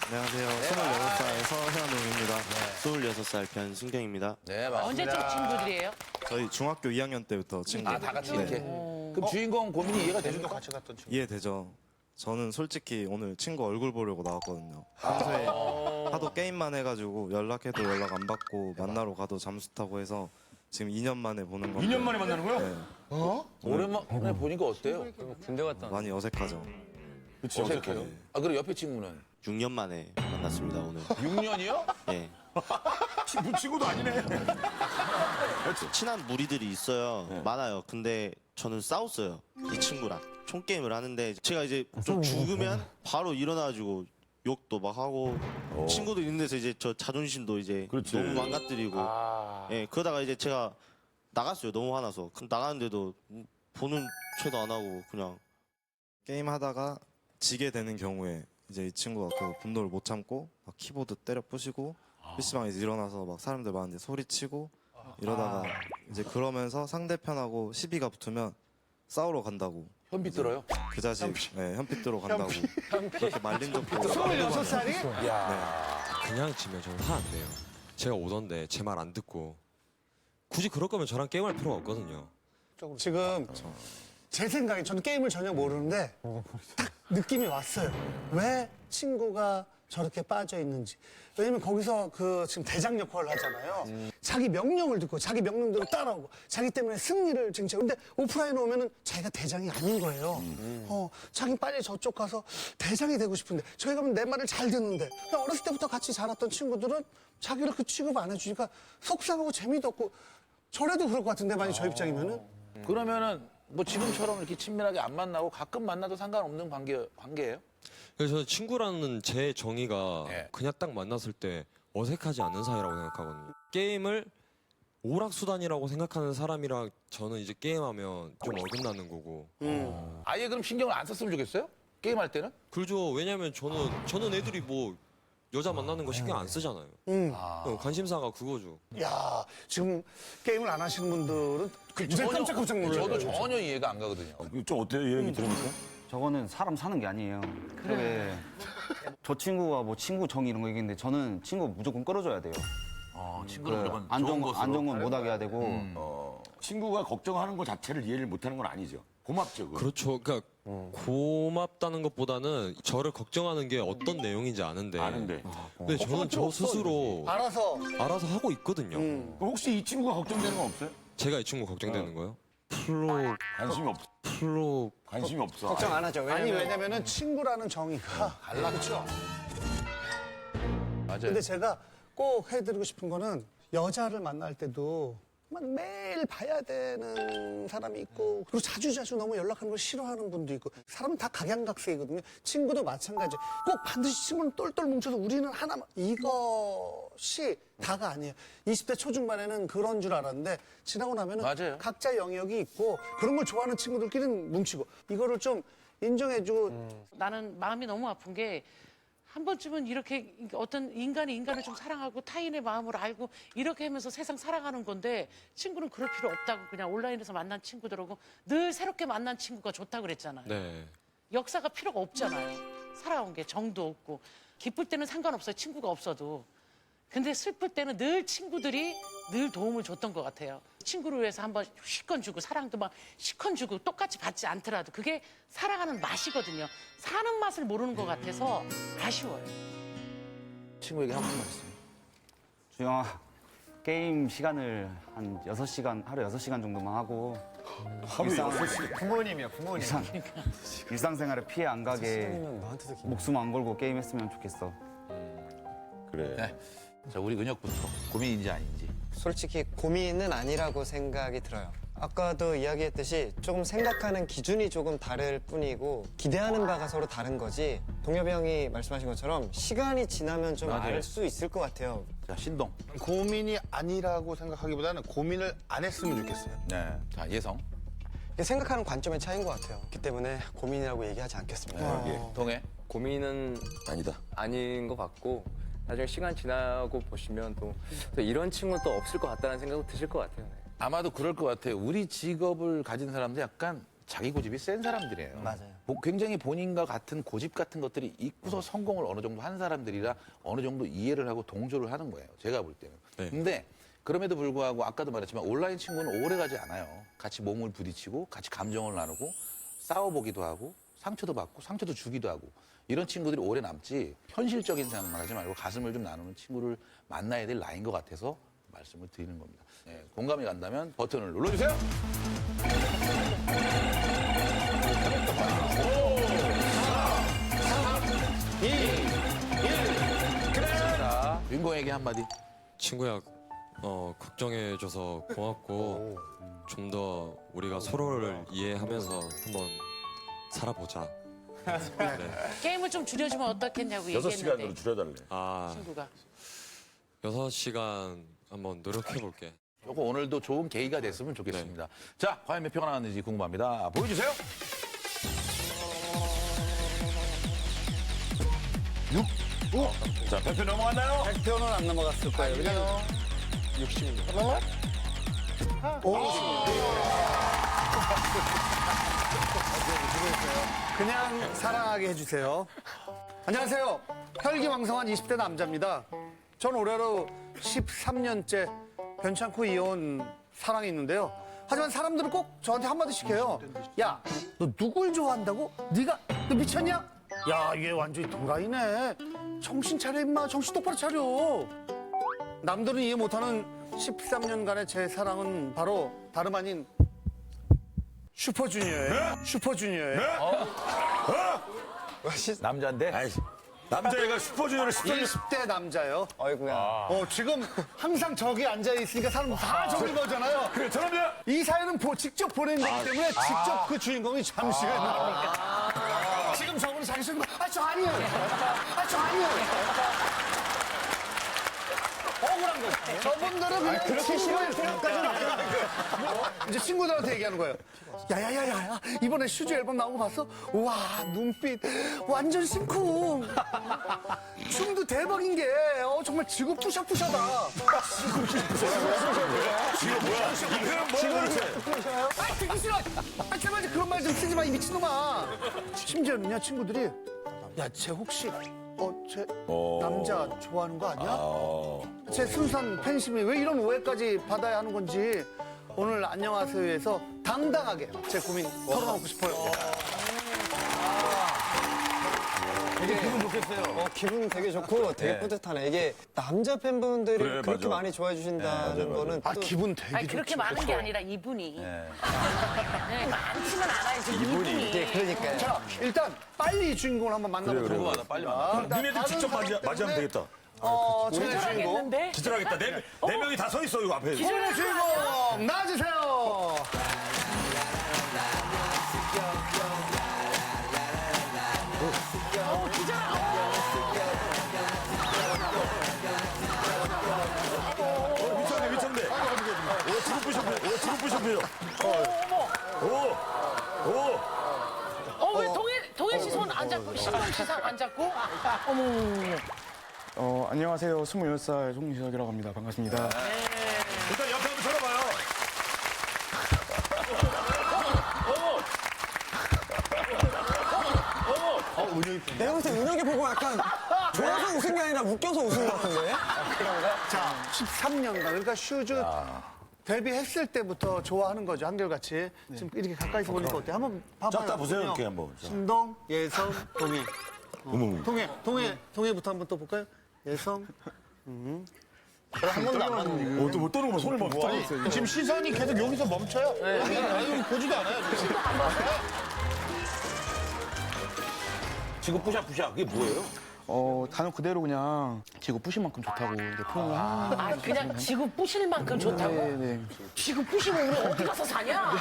안녕하세요. 26살 서현웅입니다. 26살 변순경입니다. 네, 반갑습니다. 언제적 친구들이에요? 저희 중학교 2학년 때부터 친구. 아, 다 같이 이렇게. 그럼 주인공 고민이 이해가 되죠? 같이 갔던 친구. 이해되죠? 저는 솔직히 오늘 친구 얼굴 보려고 나왔거든요. 평소에 하도 게임만 해가지고 연락해도 연락 안 받고 만나러 가도 잠수 타고 해서 지금 2년 만에 보는 건데 2년 만에 만나는 거야? 네, 오랜만에 보니까 어때요? 군대 갔다 많이 어색하죠. 그치, 어색해요. 아, 그럼 옆에 친구는? 6년 만에 만났습니다, 오늘. 6년이요? 예. 친구도 아니네. 친한 무리들이 있어요. 많아요. 근데 저는 싸웠어요. 이 친구랑. 총게임을 하는데 제가 이제 좀 죽으면 바로 일어나가지고 욕도 막 하고 친구들 있는 데서 이제 저 자존심도 이제 그렇지. 너무 망가뜨리고 예, 그러다가 이제 제가 나갔어요. 너무 화나서. 그럼 나갔는데도 보는 채도 안 하고 그냥 게임 하다가 지게 되는 경우에 이제 이 친구가 그 분노를 못 참고 막 키보드 때려 부시고 PC방에서 일어나서 막 사람들 많은데 소리치고 이러다가 이제 그러면서 상대편하고 시비가 붙으면 싸우러 간다고. 현비 들어요? 그 자식 네, 현빛 들어 간다고. 그렇게 말린 적도 26살이? 그냥 지면 저는 화 안 내요. 제가 오던데 제 말 안 듣고 굳이 그럴 거면 저랑 게임할 필요가 없거든요. 지금 제 생각에 저는 게임을 전혀 모르는데 딱 느낌이 왔어요. 왜 친구가 저렇게 빠져 있는지. 왜냐면 거기서 그 지금 대장 역할을 하잖아요. 자기 명령을 듣고 자기 명령대로 따라오고 자기 때문에 승리를 쟁취하고. 근데 오프라인 오면은 자기가 대장이 아닌 거예요. 자기 빨리 저쪽 가서 대장이 되고 싶은데 저희 가면 내 말을 잘 듣는데 그냥 어렸을 때부터 같이 자랐던 친구들은 자기를 그 취급 안 해주니까 속상하고 재미도 없고 저래도 그럴 것 같은데 만약 저 입장이면은 그러면은 뭐 지금처럼 이렇게 친밀하게 안 만나고 가끔 만나도 상관없는 관계예요? 그래서 저는 친구라는 제 정의가 예. 그냥 딱 만났을 때 어색하지 않는 사이라고 생각하거든요. 게임을 오락수단이라고 생각하는 사람이랑 저는 이제 게임하면 좀 어긋나는 거고. 아예 그럼 신경을 안 썼으면 좋겠어요? 게임할 때는? 그렇죠. 왜냐면 저는 애들이 뭐 여자 만나는 거 신경 안 쓰잖아요. 관심사가 그거죠. 야 지금 게임을 안 하시는 분들은 굉장히 깜짝깜짝 놀라요. 저도 전혀 이해가 안 가거든요. 좀 어때요, 이 얘기 들으니까? 저거는 사람 사는 게 아니에요. 그래. 저 친구가 뭐 친구 정 이런 거 얘기했는데 저는 친구 무조건 끌어줘야 돼요. 친구를 무조건 좋은 안전 것으로. 못 하게 해야 되고. 친구가 걱정하는 것 자체를 이해를 못하는 건 아니죠. 고맙죠. 그건. 그렇죠. 그러니까 고맙다는 것보다는 저를 걱정하는 게 어떤 내용인지 아는데. 근데 저는 저 스스로 알아서 하고 있거든요. 그럼 혹시 이 친구가 걱정되는 건 없어요? 제가 이 친구 걱정되는 거요? 관심이 없어. 걱정 안 하죠. 아니 왜냐면은 친구라는 정의가 달라졌죠. 맞아요. 근데 제가 꼭 해드리고 싶은 거는 여자를 만날 때도 막 매일 봐야 되는 사람이 있고 그리고 자주자주 너무 연락하는 걸 싫어하는 분도 있고 사람은 다 각양각색이거든요. 친구도 마찬가지. 꼭 반드시 친구는 똘똘 뭉쳐서 우리는 하나만 이것이 다가 아니에요. 20대 초중반에는 그런 줄 알았는데 지나고 나면은 맞아요. 각자 영역이 있고 그런 걸 좋아하는 친구들끼리는 뭉치고 이거를 좀 인정해주고 나는 마음이 너무 아픈 게 한 번쯤은 이렇게 어떤 인간이 인간을 좀 사랑하고 타인의 마음을 알고 이렇게 하면서 세상 살아가는 건데 친구는 그럴 필요 없다고 그냥 온라인에서 만난 친구들하고 늘 새롭게 만난 친구가 좋다고 그랬잖아요. 네. 역사가 필요가 없잖아요. 살아온 게 정도 없고 기쁠 때는 상관없어요. 친구가 없어도. 근데 슬플 때는 늘 친구들이 늘 도움을 줬던 것 같아요. 친구를 위해서 한번 시건 주고 사랑도 막 시건 주고 똑같이 받지 않더라도 그게 살아가는 맛이거든요. 사는 맛을 모르는 것 같아서 아쉬워요. 친구에게 하고 싶은 말씀. 주영아, 게임 시간을 한 6시간, 하루 6시간 정도만 하고 부모님이야, 부모님. 일상생활에 피해 안 가게 목숨 안 걸고 게임했으면 좋겠어. 그래. 네. 자, 우리 은혁부터 고민인지 아닌지. 솔직히 고민은 아니라고 생각이 들어요. 아까도 이야기했듯이 조금 생각하는 기준이 조금 다를 뿐이고 기대하는 바가 서로 다른 거지. 동엽이 형이 말씀하신 것처럼 시간이 지나면 좀 맞아요. 알 수 있을 것 같아요. 자, 신동. 고민이 아니라고 생각하기보다는 고민을 안 했으면 좋겠어요. 네. 자, 예성. 생각하는 관점의 차이인 것 같아요. 그렇기 때문에 고민이라고 얘기하지 않겠습니다. 동해. 고민은 아니다. 아닌 것 같고 나중에 시간 지나고 보시면 또 이런 친구는 또 없을 것 같다는 생각도 드실 것 같아요. 네. 아마도 그럴 것 같아요. 우리 직업을 가진 사람들 약간 자기 고집이 센 사람들이에요. 맞아요. 굉장히 본인과 같은 고집 같은 것들이 있고서 성공을 어느 정도 한 사람들이라 어느 정도 이해를 하고 동조를 하는 거예요. 제가 볼 때는. 네. 근데 그럼에도 불구하고 아까도 말했지만 온라인 친구는 오래 가지 않아요. 같이 몸을 부딪히고 같이 감정을 나누고 싸워보기도 하고 상처도 받고 상처도 주기도 하고 이런 친구들이 오래 남지 현실적인 생각만 하지 말고 가슴을 좀 나누는 친구를 만나야 될 나이인 것 같아서 말씀을 드리는 겁니다. 네, 공감이 간다면 버튼을 눌러주세요. 자, 윤공에게 한마디. 친구야, 걱정해줘서 고맙고 좀 더 우리가 서로를 이해하면서 한번 살아보자. 네. 게임을 좀 줄여주면 어떻겠냐고 6시간으로 얘기했는데 줄여달래. 아, 친구가 6시간 한번 노력해볼게. 조금 오늘도 좋은 계기가 됐으면 좋겠습니다. 자, 과연 몇 표가 나왔는지 궁금합니다. 보여주세요. 6, 5. 자, 100표 넘어갔나요? 100표는 안 넘어갔을 거예요. 그냥 60년. 그냥 사랑하게 해주세요. 안녕하세요. 혈기왕성한 20대 남자입니다. 전 올해로 13년째 변찮고 이어온 사랑이 있는데요. 하지만 사람들은 꼭 저한테 한마디씩 해요. 야, 너 누굴 좋아한다고? 너 미쳤냐? 야, 얘 완전히 도라이네. 정신 차려, 임마. 정신 똑바로 차려. 남들은 이해 못하는 13년간의 제 사랑은 바로 다름 아닌 슈퍼주니어예요. 슈퍼주니어예요. 남자인데. 아이, 남자애가 슈퍼주니어를 10년 20대 남자요. 아이고야. 지금 항상 저기 앉아있으니까 사람 다 저길 보잖아요. 그래, 저 남자! 이 사연은 직접 보낸 거기 때문에 직접 그 주인공이 잠시가 나옵니까? 지금 저분은 자기 소리 저 아니에요. 저 아니에요. 억울한 거예요. 저분들은 그냥 그렇게 싫어할 때까지는 이제 친구들한테 얘기하는 거예요. 야야야야 이번에 슈즈 앨범 나온 거 봤어? 우와 눈빛 완전 심쿵. 춤도 대박인 게 정말 지구 푸샤푸샤다. 지금 뭐야? 이 표현 뭐야, 도대체? 아 듣기 싫어. 제발 그런 말 좀 쓰지 마 이 미친놈아. 심지어는요 친구들이 야 쟤 혹시 쟤 남자 좋아하는 거 아니야? 제 순수한 팬심이 왜 이런 오해까지 받아야 하는 건지 오늘 안녕하세요에서 당당하게 제 고민 털어놓고 싶어요. 이게 기분 좋겠어요. 기분 되게 좋고 되게 뿌듯하네. 이게 남자 팬분들이 그래, 그렇게 맞아. 많이 좋아해 주신다는 거는 또 기분 되게 아니 그렇게 많은 게 아니라 이분이 많지는 않아요 지금 이분이 그러니까요. 자 일단 빨리 이 주인공을 한번 만나보도록 궁금하다, 빨리 만나. 니네들 직접 맞이하면 되겠다. 제 주인공 기절하겠는데? 기절하겠다. 네 명이 다 서 있어, 이거 앞에. 오늘 주인공 나와주세요. 미쳤네. 지금 부셔. 왜 동해 씨 손 안 잡고 신동 씨 손 안 잡고 어머 안녕하세요. 26살 송시석이라고 합니다. 반갑습니다. 일단 옆에 한번 쳐다봐요. 내가 볼 때 은혁이 보고 약간 좋아서 웃은 게 아니라 웃겨서 웃은 것 같은데? 자 13년간 그러니까 슈즈 데뷔했을 때부터 좋아하는 거죠 한결같이. 지금 이렇게 가까이서 보니까 어때? 한번 봐봐요. 쫙 다 보세요, 이렇게 한번. 자. 신동, 예성, 동해. 동해부터 한번 또 볼까요? 예성, 한 번도 안 봤는데. 못 떠는 거 손을 못 떠. 아니, 지금 시선이 계속 여기서 멈춰요? 여기 보지도 않아요. 지금. 지금 뿌샤뿌샤 그게 뭐예요? 단어 그대로 그냥 지구 부실 만큼 좋다고 이렇게 표현을 하는. 아, 그냥 지구 부실 만큼 좋다고? 네. 지구 부시면 우리 어디 가서 사냐?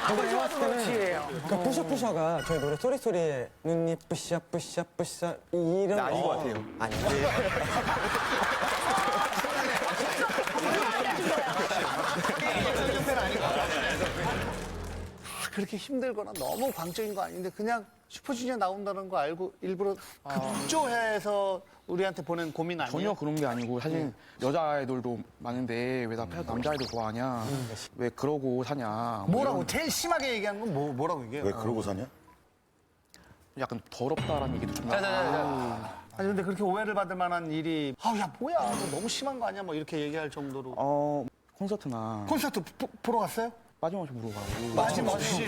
아무리 좋아서 그렇지. 그러니까 뿌셔뿌셔가 저희 노래 쏘리쏘리에 눈이 뿌셔 뿌셔 뿌셔 이런 아닌 것 같아요. 그렇게 힘들거나 너무 광적인 거 아닌데 그냥 슈퍼주니어 나온다는 거 알고 일부러 급조해서 우리한테 보낸 고민 아니에요? 전혀 그런 게 아니고 사실 여자 아이돌도 많은데 왜 나 남자 아이돌 좋아하냐? 왜 그러고 사냐? 뭐 뭐라고? 이런 제일 심하게 얘기하는 건 뭐라고 얘기해요? 왜 그러고 사냐? 약간 더럽다라는 얘기도 좀 나고. 아니 근데 그렇게 오해를 받을 만한 일이 야 뭐야 너 너무 심한 거 아니야? 뭐 이렇게 얘기할 정도로 콘서트나 콘서트 보러 갔어요? 빠짐없이 보러 가고. 빠짐없이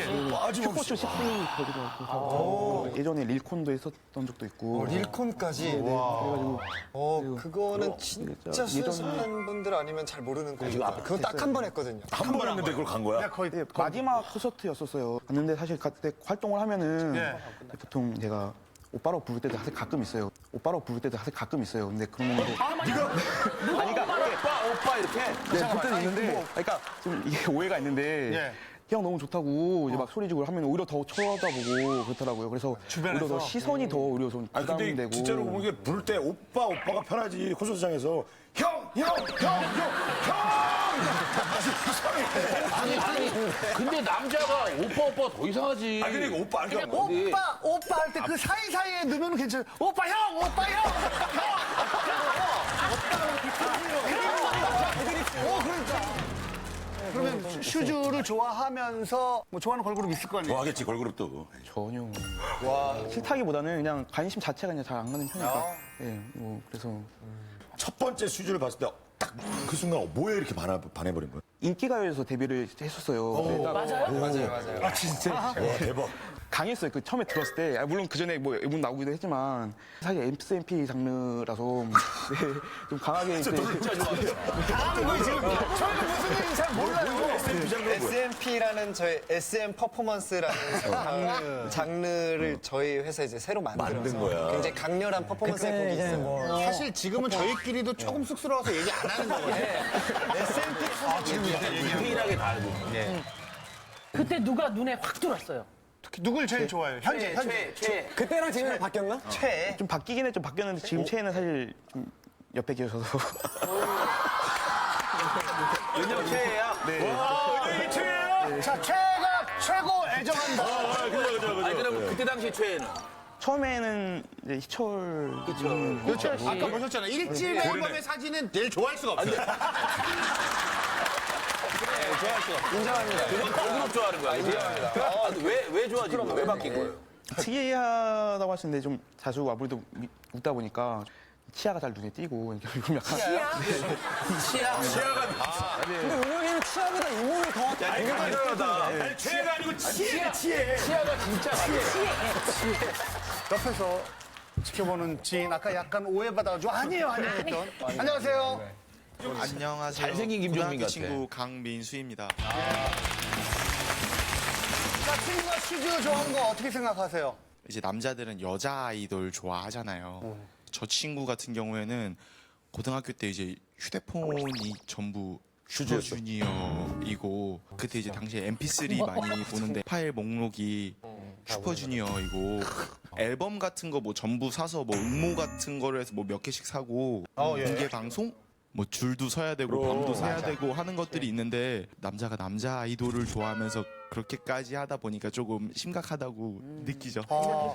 슈퍼쇼 10분 거기도 가고. 예전에 릴콘도 했었던 적도 있고. 릴콘까지. 그래가지고 그거는 진짜 순수한 분들 아니면 잘 모르는 곡이에요. 그거 딱 한 번 했거든요. 한 번 했는데 그걸 간 거야? 거의 마지막 콘서트였었어요. 갔는데 사실 그때 활동을 하면은 보통 제가 오빠라고 부를 때도 사실 가끔 있어요. 오빠라고 부를 때도 사실 가끔 있어요. 근데 그러면 오빠 이렇게? 네, 그때는 있는데, 그러니까 좀 이게 오해가 있는데, 형 너무 좋다고 이제 막 소리 지고 하면 오히려 더 쳐다보고 그렇더라고요. 그래서 오히려 더 시선이 더 오히려 좀 아니 근데 부담되고. 진짜로 보면 이게 부를 때 오빠가 편하지 콘서트장에서 형. 아니 근데 남자가 오빠 더 이상하지. 아니 근데 오빠 아니까 오빠 할 때 그 사이사이에 넣으면 괜찮아요. 오빠 형. 그러면 슈즈를 좋아하면서 뭐 좋아하는 걸그룹 있을 거 아니에요? 좋아하겠지 걸그룹도. 전혀. 싫다기보다는 그냥 관심 자체가 그냥 잘 안 가는 편이니까. 예, 뭐 그래서 첫 번째 슈즈를 봤을 때 딱 그 순간 뭐에 이렇게 반해버린 거야? 인기가요에서 데뷔를 했었어요. 맞아요? 아 진짜? 와 대박. 강했어요. 그 처음에 들었을 때. 물론 그 전에 뭐 앨범 나오기도 했지만 사실 SMP 장르라서 좀 강하게 이제 다음 거 지금 저희가 무슨 얘기인지 잘 몰라요. SMP라는 저희 SM 퍼포먼스라는 장르를 저희 회사 이제 새로 만든 거야. 굉장히 강렬한 퍼포먼스의 곡이 있어요. 사실 지금은 저희끼리도 조금 쑥스러워서 얘기 안 하는 거거든요. SMP 지금 디테일하게 다 알고. 그때 누가 눈에 확 들어왔어요? 누굴 제일 좋아해요? 현재. 그때랑 지금이랑 바뀌었나? 최애. 좀 바뀌긴 좀 바뀌었는데 지금 최애는 사실 좀 옆에 계셔서 은영 최애야? 네. 자, 최가 최고 애정한다. 그죠. 아니 그럼 그때 당시 최애는? 처음에는 이제 희철 그렇죠. 아까 보셨잖아요. 1집 앨범의 사진은 제일 좋아할 수가 없어요. 인정합니다. 그건 걸그룹 좋아하는 거야. 인정합니다. 왜 좋아하지? 왜 바뀐 거예요? 특이하다고 하시는데 좀 자주 아무래도 웃다 보니까 치아가 잘 눈에 띄고 요즘 약간 근데 은영이는 치아보다 이 몸이 더 아니 최애가 아니고 치애. 치아가 진짜 옆에서 지켜보는 지인 아까 약간 오해받아가지고 아니에요 했던. 안녕하세요. 안녕하세요. 잘생긴 김종민 고등학교 같아. 친구 강민수입니다. 자, 친구가 슈즈 좋아하는 거 어떻게 생각하세요? 이제 남자들은 여자 아이돌 좋아하잖아요. 저 친구 같은 경우에는 고등학교 때 이제 휴대폰이 전부 슈퍼주니어이고 그때 이제 당시에 MP3 많이 보는데 파일 목록이 슈퍼주니어이고 앨범 같은 거 뭐 전부 사서 뭐 음모 같은 거를 해서 뭐 몇 개씩 사고 공개 방송 뭐 줄도 서야 되고 밤도 새야 되고 하는 것들이 있는데 남자가 남자 아이돌을 좋아하면서 그렇게까지 하다 보니까 조금 심각하다고 느끼죠.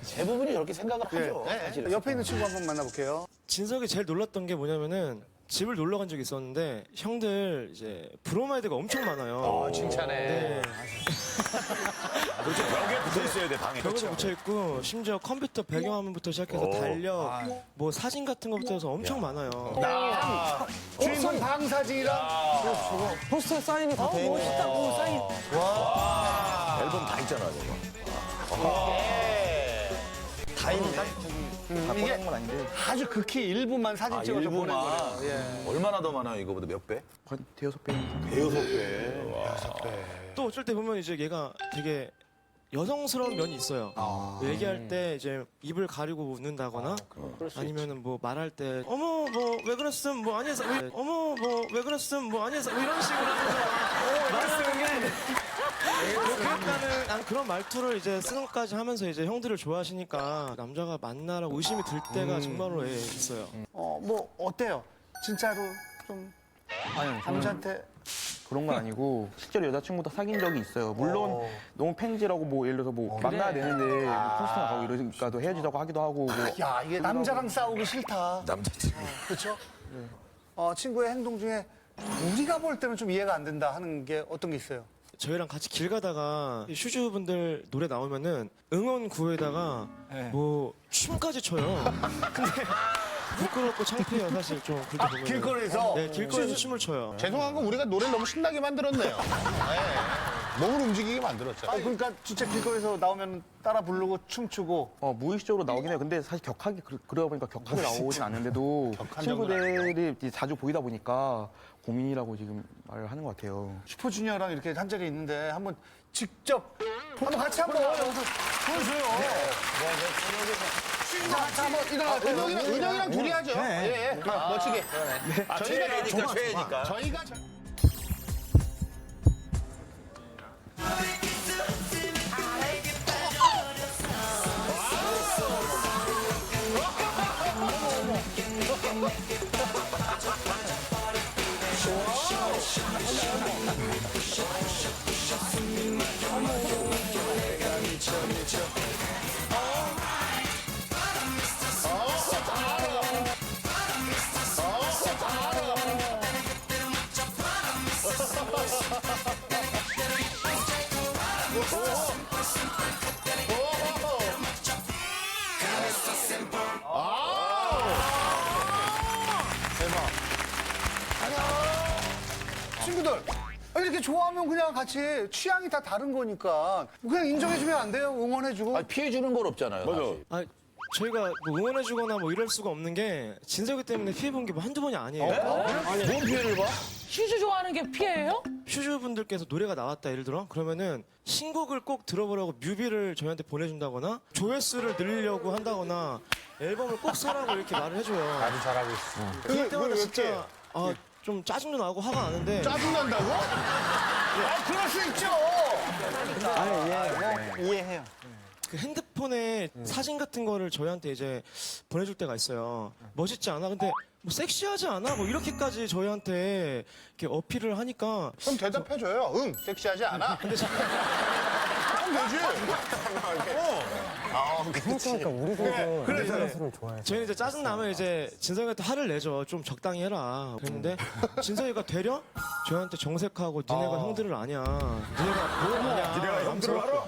대부분이 그렇게 생각을 하죠. 사실은. 옆에 있는 친구 한번 만나볼게요. 진석이 제일 놀랐던 게 뭐냐면은 집을 놀러 간 적이 있었는데 형들 이제 브로마이드가 엄청 많아요. 칭찬해. 네. 그렇죠. 벽에 붙어 있어야 돼 방에. 벽에도 붙여 있고 심지어 컴퓨터 배경화면부터 시작해서 달력, 뭐 사진 같은 것부터 해서 엄청 많아요. 주인공 방 사진이랑 포스터 사인이 다 돼 있네. 멋있다고 사인. 앨범 다 있잖아 저거. 다 있네. 다 이게 보낸 건 아닌데. 아주 극히 일부만 사진 찍어서 보낸 거예요. 예. 얼마나 더 많아요, 이거보다 몇 배? 한 대여섯 배. 대여섯 배. 또 어쩔 때 보면 이제 얘가 되게 여성스러운 면이 있어요. 얘기할 때 이제 입을 가리고 웃는다거나 아니면은 뭐 말할 때 어머 뭐 왜 그랬음 뭐 아니었어 어머 뭐 왜 그랬음 뭐 아니었어 뭐 이런 식으로 하면서 말하는 게 그러니까는 그런 말투를 이제 쓰는 것까지 하면서 이제 형들을 좋아하시니까 남자가 만나라고 의심이 들 때가 정말로 있어요. 뭐 어때요? 진짜로 좀 아니, 저는 남자한테 그런 건 아니고 실제로 여자친구도 사귄 적이 있어요. 물론 너무 팬지라고 뭐 예를 들어서 뭐 만나야 되는데 뭐 콘서트 가고 이러니까도 헤어지자고 하기도 하고 뭐 야 이게 남자랑 싸우기 싫다. 남자친구. 그렇죠? 친구의 행동 중에 우리가 볼 때는 좀 이해가 안 된다 하는 게 어떤 게 있어요? 저희랑 같이 길 가다가 슈즈분들 노래 나오면은 응원 구에다가 뭐 춤까지 춰요. 근데 부끄럽고 창피해요 사실 좀 그렇게 보면. 길거리에서? 네 길거리에서 춤을 춰요. 죄송한 건 우리가 노래를 너무 신나게 만들었네요. 몸을 움직이게 만들었죠. 그러니까 진짜 길거리에서 나오면 따라 부르고 춤추고 무의식적으로 나오긴 해요. 근데 사실 격하게 그러다 보니까 격하게 나오진 않는데도 친구들이 이제 자주 보이다 보니까 고민이라고 지금 말을 하는 것 같아요. 슈퍼주니어랑 이렇게 한 자리에 있는데 한번 직접 한번 같이 한번 여기서 보여줘요. 자, 한번 일어나세요. 은영이랑 둘이 하죠. 예. 멋지게. 최애니까, 최애니까. 저희가 친구들 이렇게 좋아하면 그냥 같이 취향이 다 다른 거니까 그냥 인정해주면 안 돼요? 응원해주고. 피해주는 건 없잖아요. 맞아. 저희가 뭐 응원해주거나 뭐 이럴 수가 없는 게 진석이 때문에 피해본 게 뭐 한두 번이 아니에요. 뭔 피해를 봐? 슈즈 좋아하는 게 피해예요? 슈즈분들께서 노래가 나왔다 예를 들어 그러면은 신곡을 꼭 들어보라고 뮤비를 저희한테 보내준다거나 조회수를 늘리려고 한다거나 앨범을 꼭 사라고 이렇게 말을 해줘요. 아주 잘하고 있어. 그럴 때마다 진짜 좀 짜증도 나고 화가 나는데 짜증난다고? 그럴 수 있죠. 이해해요. 그 핸드폰에 사진 같은 거를 저희한테 이제 보내줄 때가 있어요. 멋있지 않아? 근데 뭐 섹시하지 않아? 뭐 이렇게까지 저희한테 이렇게 어필을 하니까 그럼 대답해줘요. 응, 섹시하지 않아. 근데 하면 되지. 생각해보니까 우리도 그래서 좋아해요. 저희는 이제 짜증 나면 이제 진석이한테 화를 내죠. 좀 적당히 해라. 그랬는데 진석이가 되려 저희한테 정색하고 니네가 형들을 아냐. 니네가 뭘 아냐. 니네가 형들을 알아?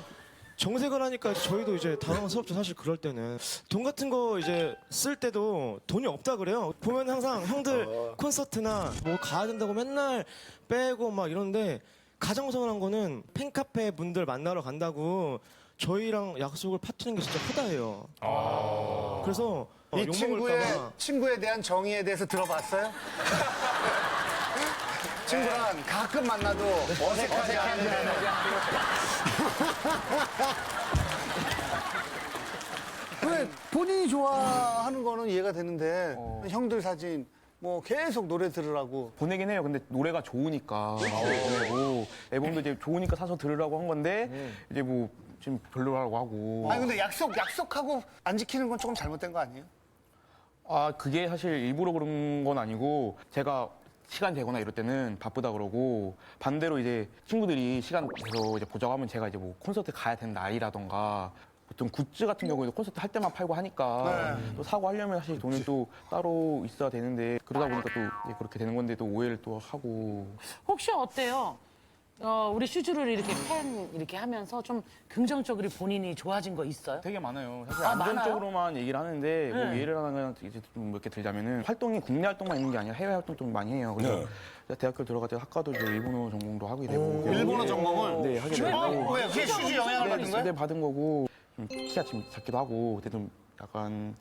정색을 하니까 저희도 이제 당황스럽죠. 사실 그럴 때는 돈 같은 거 이제 쓸 때도 돈이 없다 그래요. 보면 항상 형들 콘서트나 뭐 가야 된다고 맨날 빼고 막 이러는데 가장 서운한 거는 팬카페 분들 만나러 간다고 저희랑 약속을 파트는 게 진짜 허다해요. 그래서 이 욕먹을까봐 친구에 대한 정의에 대해서 들어봤어요? 친구랑 가끔 만나도 어색하지 않은 왜 본인이 좋아하는 거는 이해가 되는데 형들 사진 뭐 계속 노래 들으라고 보내긴 해요. 근데 노래가 좋으니까 보내고 앨범도 이제 좋으니까 사서 들으라고 한 건데 이제 뭐 지금 별로라고 하고. 아니 근데 약속하고 안 지키는 건 조금 잘못된 거 아니에요? 그게 사실 일부러 그런 건 아니고 제가 시간 되거나 이럴 때는 바쁘다 그러고 반대로 이제 친구들이 시간 돼서 이제 보자고 하면 제가 이제 뭐 콘서트 가야 되는 날이라던가 보통 굿즈 같은 경우에도 콘서트 할 때만 팔고 하니까 또 사고 하려면 사실 돈은 또 따로 있어야 되는데 그러다 보니까 또 이제 그렇게 되는 건데 또 오해를 또 하고. 혹시 어때요? 우리 슈즈를 이렇게 팬 이렇게 하면서 좀 긍정적으로 본인이 좋아진 거 있어요? 되게 많아요. 사실 많아요? 안전적으로만 얘기를 하는데 뭐 네. 예를 하나 이제 좀 이렇게 들자면은 활동이 국내 활동만 있는 게 아니라 해외 활동도 좀 많이 해요. 그래서 대학교 들어갈 때 학과도 이제 일본어 전공도 하게 되고. 일본어 전공을? 네, 하게 되고. 왜? 그게 슈즈 영향을 받은 거예요? 네, 받은 거고 좀 키가 좀 작기도 하고 그때 좀 약간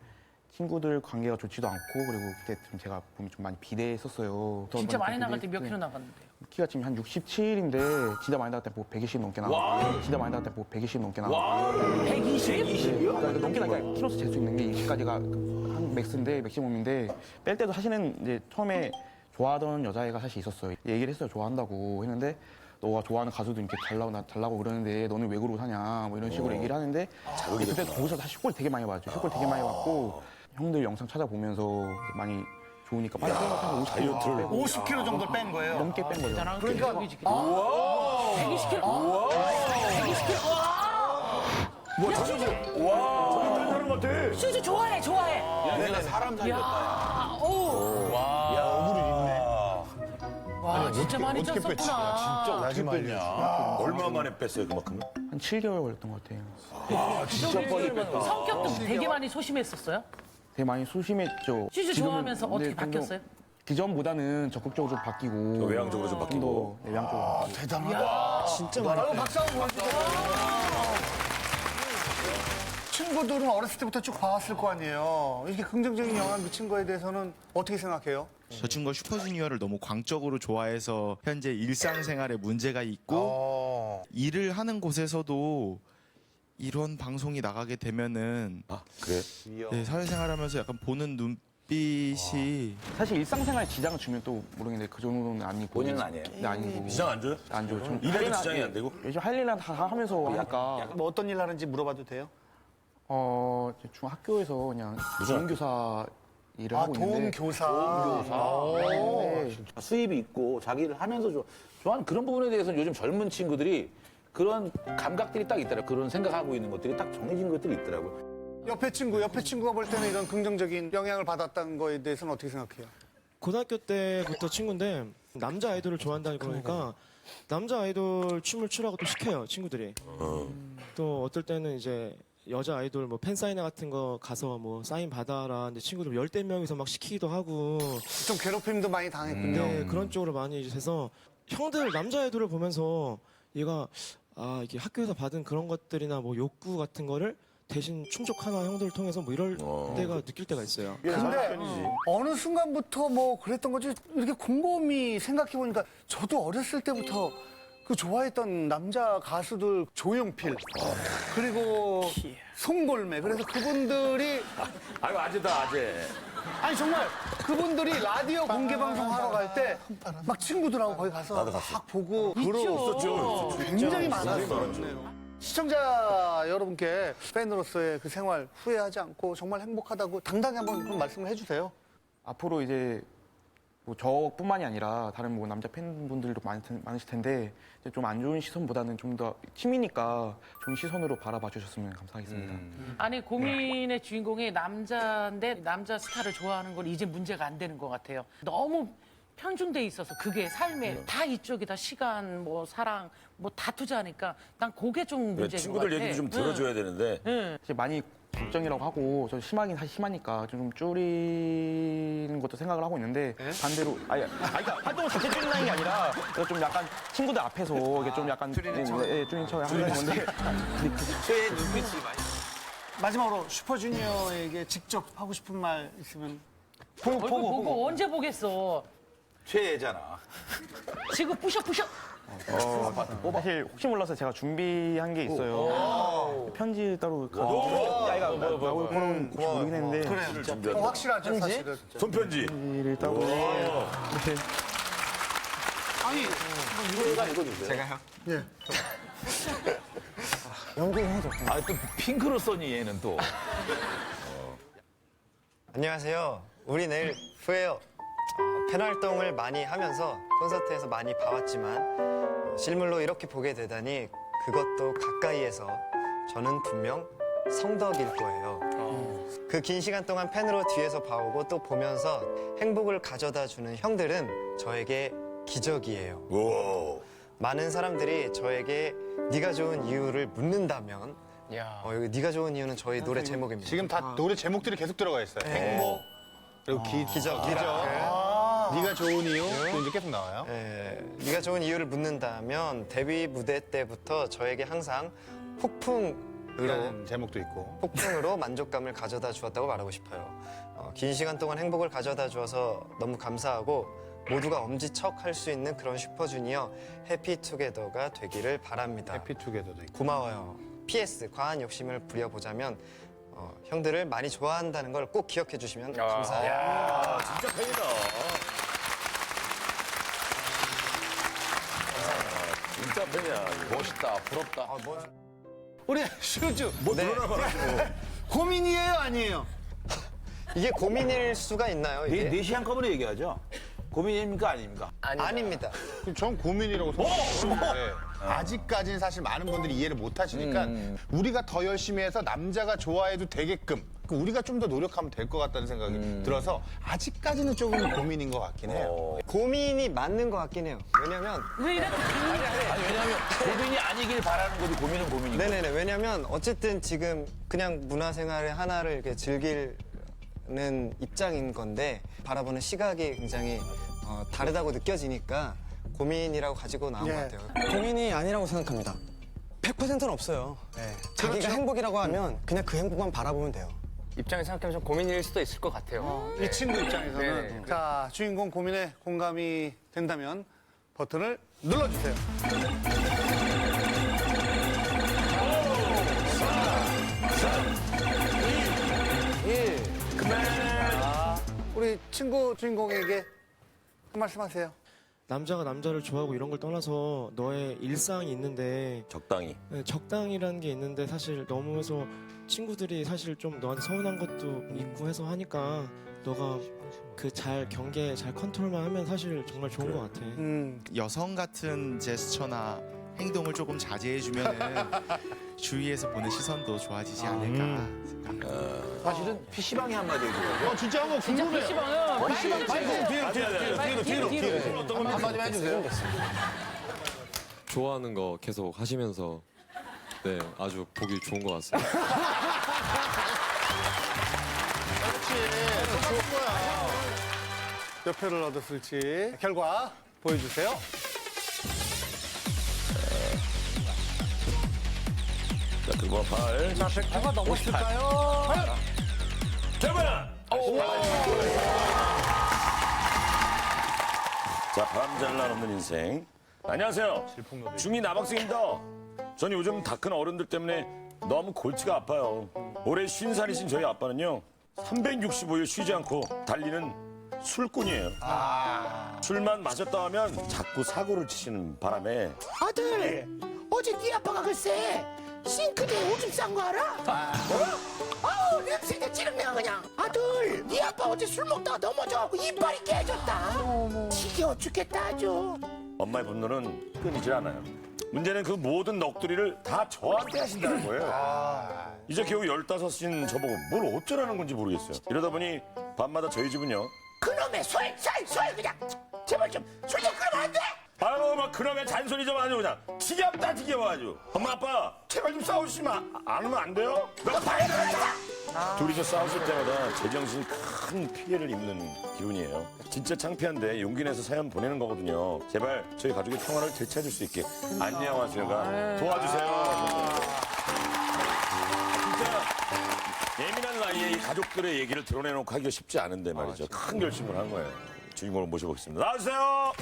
친구들 관계가 좋지도 않고 그리고 그때 좀 제가 몸이 좀 많이 비대했었어요. 진짜 많이 비대- 나갈 때 몇 네. 킬로 나갔는데요? 키가 지금 한 67인데 진짜 많이 나갈 때 뭐 120 넘게 나가고 진짜 많이 나갈 때 뭐 120 넘게 나가고 120? 그러니까 넘게 나니까 키로수 잴 수 있는 게 20까지가 한 맥스인데 맥시멈인데 뺄 때도 사실은 이제 처음에 좋아하던 여자애가 사실 있었어요. 얘기를 했어요. 좋아한다고 했는데 너가 좋아하는 가수도 이렇게 달라고 그러는데 너는 왜 그러고 사냐 뭐 이런 식으로 얘기를 하는데 그때 거기서 다시 슛골 되게 많이 받았죠. 슛골 되게 많이 받고 형들 영상 찾아보면서 많이 좋으니까 빨리 한 50kg 빼고 50kg 정도 뺀 거예요. 넘게 뺀 거죠. 그러니까 120kg? 뭐 자전거 와 사람 같아. 슈즈 좋아해. 내가 사람 야, 오. 와, 진짜 많이 어떻게 뺐지? 쪘었구나. 진짜 어떻게 뺐냐? 얼마 만에 뺐어요 그만큼? 한 7개월 걸렸던 것 같아요. 진짜 빨리 뺐다. 성격도 되게 많이 소심했었어요? 되게 많이 소심했죠. 슈즈 지금은 좋아하면서 어떻게 좀 더 바뀌었어요? 기존보다는 적극적으로 좀 바뀌고 외향적으로 좀 바뀌고. 더 외향적으로 대단하다. 진짜 많이. 박수 한번 보여주세요. 친구들은 어렸을 때부터 쭉 봐왔을 거 아니에요. 이렇게 긍정적인 영향 미친 거에 대해서는 어떻게 생각해요? 저 친구가 슈퍼주니어를 너무 광적으로 좋아해서 현재 일상생활에 문제가 있고 일을 하는 곳에서도 이런 방송이 나가게 되면은 아 그래? 네, 사회생활하면서 약간 보는 눈빛이 사실 일상생활에 지장을 주면 또 모르겠는데 그 정도는 아니고 본인은 아니에요? 네, 아니고 지장 안 줘요? 안 줘요. 좀 일에도 할 일은 지장이 예, 안 되고? 요즘 할 일은 다 하면서 하니까 뭐 어떤 일 하는지 물어봐도 돼요? 이제 중학교에서 그냥 도움교사 일을 아, 하고 있는데 도움교사. 네. 수입이 있고 자기를 하면서 좋아하는 그런 부분에 대해서는 요즘 젊은 친구들이 그런 감각들이 딱 있더라고요. 그런 생각하고 있는 것들이 딱 정해진 것들이 있더라고요. 옆에 친구가 볼 때는 이런 긍정적인 영향을 받았다는 거에 대해서는 어떻게 생각해요? 고등학교 때부터 친구인데 남자 아이돌을 좋아한다 그러니까 남자 아이돌 춤을 추라고 또 시켜요 친구들이. 또 어떨 때는 이제 여자 아이돌 뭐 팬사인회 같은 거 가서 뭐 사인 받아라. 근데 친구들 열댓 명이서 막 시키기도 하고. 좀 괴롭힘도 많이 당했군요. 네, 그런 쪽으로 많이 이제 해서 형들 남자 아이돌을 보면서 얘가 이게 학교에서 받은 그런 것들이나 뭐 욕구 같은 거를 대신 충족하나 형들을 통해서 뭐 이럴 때가 느낄 때가 있어요. 근데 어느 순간부터 뭐 그랬던 거지 이렇게 곰곰이 생각해보니까 저도 어렸을 때부터 그 좋아했던 남자 가수들 조용필 그리고 송골매 그래서 그분들이 아이고 아재다 아재. 아니 정말 그분들이 라디오 공개 방송 하러 갈 때 막 친구들하고 거기 가서 막 보고 있었죠. 굉장히 많았어요. 시청자 여러분께 팬으로서의 그 생활 후회하지 않고 정말 행복하다고 당당히 한번 그런 말씀을 해주세요. 앞으로 이제 뭐 저뿐만이 아니라 다른 뭐 남자 팬분들도 많으실 텐데 좀 안 좋은 시선보다는 좀 더 팀이니까 좋은 시선으로 바라봐 주셨으면 감사하겠습니다. 아니 고민의 주인공이 남자인데 남자 스타를 좋아하는 건 이제 문제가 안 되는 것 같아요. 너무 편중돼 있어서 그게 삶에 다 이쪽이다 시간 뭐 사랑 뭐 다 투자하니까 난 그게 좀 그래, 문제인 것 친구들 같아. 얘기도 좀 들어줘야 되는데 이제 많이 걱정이라고 하고 저 심하긴 사실 심하니까 좀 줄이는 것도 생각을 하고 있는데 반대로 그러니까 활동을 자체 줄이는 게 아니라 좀 약간 친구들 앞에서 이게 좀 약간 줄이는 척 하는 건데 제 눈빛이 많이. 마지막으로 슈퍼주니어에게 직접 하고 싶은 말 있으면 얼굴 보고 언제 보겠어. 최애잖아. 지금 부셔. 사실 혹시 몰라서 제가 준비한 게 있어요. 편지 따로 나올 거는 모르긴 했는데 확실하죠 사실은. 손편지. 편지를 따로 이렇게 아니 제가요? 예. 아또 핑크로 써니 얘는 또. 안녕하세요. 우리 내일 후예요. 팬 활동을 많이 하면서 콘서트에서 많이 봐왔지만 실물로 이렇게 보게 되다니 그것도 가까이에서 저는 분명 성덕일 거예요. 그 긴 시간 동안 팬으로 뒤에서 봐오고 또 보면서 행복을 가져다 주는 형들은 저에게 기적이에요. 오. 많은 사람들이 저에게 네가 좋은 이유를 묻는다면 여기 네가 좋은 이유는 저희 노래 제목입니다. 지금 다 노래 제목들이 계속 들어가 있어요. 행복 그리고 기적. 네가 좋은 이유 이제 계속 나와요. 네가 좋은 이유를 묻는다면 데뷔 무대 때부터 저에게 항상 폭풍 이라는 제목도 있고. 폭풍으로 만족감을 가져다 주었다고 말하고 싶어요. 긴 시간 동안 행복을 가져다 주어서 너무 감사하고 모두가 엄지척 할 수 있는 그런 슈퍼주니어 해피투게더가 되기를 바랍니다. 해피투게더도 있고. 고마워요. PS 과한 욕심을 부려보자면 형들을 많이 좋아한다는 걸 꼭 기억해 주시면 감사해요. 야, 진짜 팬이다. 진짜 팬이야. 멋있다, 부럽다. 우리 슈즈 뭐 드러나 봐가지고. 고민이에요, 아니에요? 이게 고민일 수가 있나요? 이게? 넷이 한꺼번에 얘기하죠? 고민입니까, 아닙니까? 아닙니다. 전 고민이라고 생각해요. 아직까지는 사실 많은 분들이 이해를 못 하시니까 우리가 더 열심히 해서 남자가 좋아해도 되게끔 우리가 좀 더 노력하면 될 것 같다는 생각이 들어서 아직까지는 조금 고민인 것 같긴 해요. 고민이 맞는 것 같긴 해요. 왜냐면 왜 이렇게 아니, 왜냐면 고민이 아니길 바라는 거지, 고민은 고민이고. 네네네. 왜냐면 어쨌든 지금 그냥 문화생활의 하나를 이렇게 즐기는 입장인 건데 바라보는 시각이 굉장히 다르다고 느껴지니까 고민이라고 가지고 나온 것 같아요. 고민이 아니라고 생각합니다. 100%는 없어요. 자기가 행복이라고 하면 그냥 그 행복만 바라보면 돼요. 입장에서 생각하면 좀 고민일 수도 있을 것 같아요. 이 친구 입장에서는. 네네. 자, 주인공 고민에 공감이 된다면 버튼을 눌러주세요. 우리 친구 주인공에게 한 말씀 하세요. 남자가 남자를 좋아하고 이런 걸 떠나서 너의 일상이 있는데 적당히. 네, 적당이라는 게 있는데 사실 너무 해서 친구들이 사실 좀 너한테 서운한 것도 있고 해서 하니까 너가 그 잘 경계 잘 컨트롤만 하면 사실 정말 좋은 것 같아. 여성 같은 제스처나 행동을 조금 자제해주면은 주위에서 보는 시선도 좋아지지 않을까. 사실은 PC방에 한마디 해줘요. 진짜 한번 궁금해요. 뒤로. 어떤 건 한마디만 해주세요. 좋아하는 거 계속 하시면서 네 아주 보기 좋은 것 같습니다. 몇 표를 얻었을지 결과 보여주세요. 자, 그거 8. 자, 100표가 넘었을까요? 결과는! 자, 바람 잘 날 없는 인생. 안녕하세요. 중2 남학생입니다. 전 요즘 다 큰 어른들 때문에 너무 골치가 아파요. 올해 50살이신 저희 아빠는요, 365일 쉬지 않고 달리는 술꾼이에요. 술만 마셨다 하면 자꾸 사고를 치시는 바람에 아들, 어제 네 아빠가 글쎄 싱크대에 오줌 싼 거 알아? 아우 냄새가 찌르면 그냥. 아들, 네 아빠 어제 술 먹다가 넘어져갖고 이빨이 깨졌다. 지겨워 죽겠다 아주. 엄마의 분노는 끊이질 않아요. 문제는 그 모든 넋두리를 다 저한테 하신다는 거예요. 이제 겨우 15인 저보고 뭘 어쩌라는 건지 모르겠어요. 이러다 보니 밤마다 저희 집은요. 그놈의 술 그냥 제발 좀 술 좀 끄면 안 돼? 아유, 막 그놈의 잔소리 좀 하죠, 그냥. 지겹다, 지겨워 아주. 엄마, 아빠, 제발 좀 싸우시면 안 하면 안 돼요? 너 봐야 둘이서 싸우실 때마다 제정신이 큰 피해를 입는 기분이에요. 진짜 창피한데 용기 내서 사연 보내는 거거든요. 제발 저희 가족의 평화를 되찾을 수 있게 안녕하세요가 도와주세요. 진짜 예민한 나이에 이 가족들의 얘기를 드러내놓고 하기가 쉽지 않은데 말이죠. 큰 결심을 한 거예요. 주인공을 모셔보겠습니다. 나와주세요.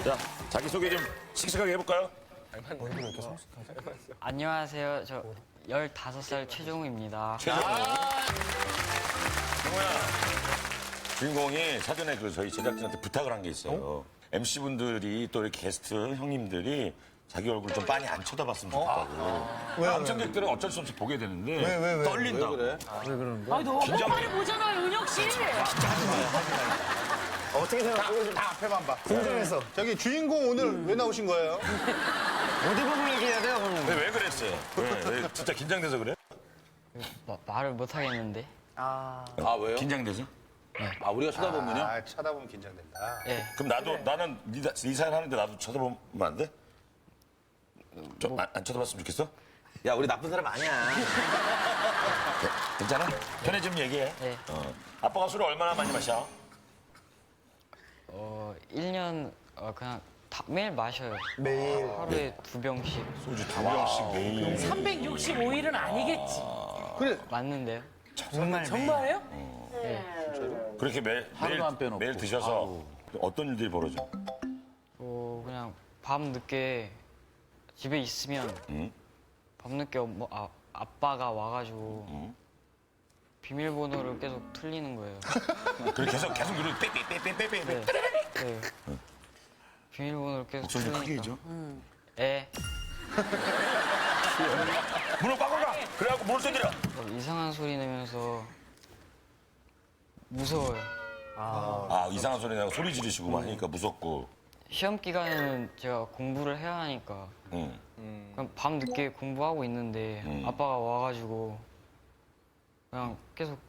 자, 자기소개 좀 씩씩하게 해볼까요? 안녕하세요. 저 15살 최종우입니다. 정우야, 주인공이 사전에 그 저희 제작진한테 부탁을 한 게 있어요. MC분들이 또 이렇게 게스트 형님들이 자기 얼굴 좀 많이 안 쳐다봤으면 좋겠다고. 남청객들은 어쩔 수 없이 보게 되는데 왜? 떨린다고. 왜 그래? 아니 너무 많이 보잖아요, 은혁 씨. 어떻게 생각하세요? 다 앞에만 봐. 궁금해서. 저기 주인공 오늘 왜 나오신 거예요? 어디 부분 얘기해야 돼요, 그러면? 왜 그랬어요? 왜 진짜 긴장돼서 그래? 말을 못 하겠는데. 아, 왜요? 긴장돼서? 아, 우리가 쳐다보면요? 쳐다보면 긴장된다. 예. 그럼 나는 네 사연 하는데 나도 쳐다보면 안 돼? 좀 안 쳐다봤으면 좋겠어? 야, 우리 나쁜 사람 아니야. 괜찮아? 편해 좀 얘기해. 네. 아빠가 술을 얼마나 많이 마셔? 그냥 매일 마셔요. 매일. 하루에 2병씩. 소주 2병씩 매일. 365일은 아니겠지. 그래. 맞는데요? 정말이에요? 그렇게 매일 하루도 안 빼놓고. 매일 드셔서 어떤 일들이 벌어져? 그냥 밤 늦게 집에 있으면 밤 늦게 아빠가 와가지고 비밀번호를 계속 틀리는 거예요. 그렇게 계속 누르 빼빼빼빼빼빼. 네. 네. 비밀번호를 계속 목소리 좀 크게 틀리니까. 해줘. 에. 문을 꽉꽉 그래갖고 뭘 써드려? 이상한 소리 내면서 무서워요. 이상한 소리 내고 소리 지르시고 막 하니까 무섭고. 시험 기간에는 제가 공부를 해야 하니까 그럼 밤 늦게 공부하고 있는데 아빠가 와가지고 그냥 계속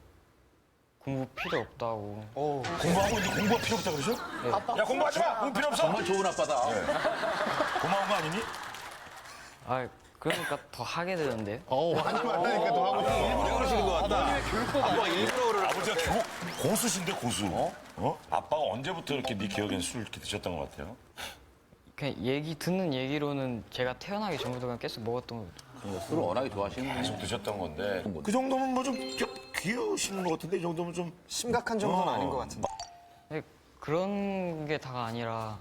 공부 필요 없다고. 공부하고 있는데 공부가 필요 없다 그러죠? 네. 야 공부하지 마. 공부 필요 없어. 정말 좋은 아빠다. 고마운 거 아니니? 그러니까 더 하게 되는데요. 하지 말라니까 더 하고 싶어. 일부러 그러시는 것 같다. 아빠가 일부러 그러는 아버지가 고수신데 고수. 아빠가 언제부터 이렇게 네 기억엔 술 이렇게 드셨던 것 같아요? 그냥 듣는 얘기로는 제가 태어나기 전부터 그냥 계속 먹었던 거. 술을 워낙에 좋아하시는 계속 드셨던 건데 그 정도면 뭐 좀 귀여우시는 것 같은데 이 정도면 좀 심각한 정도는 아닌 것 같은데. 그런 게 다가 아니라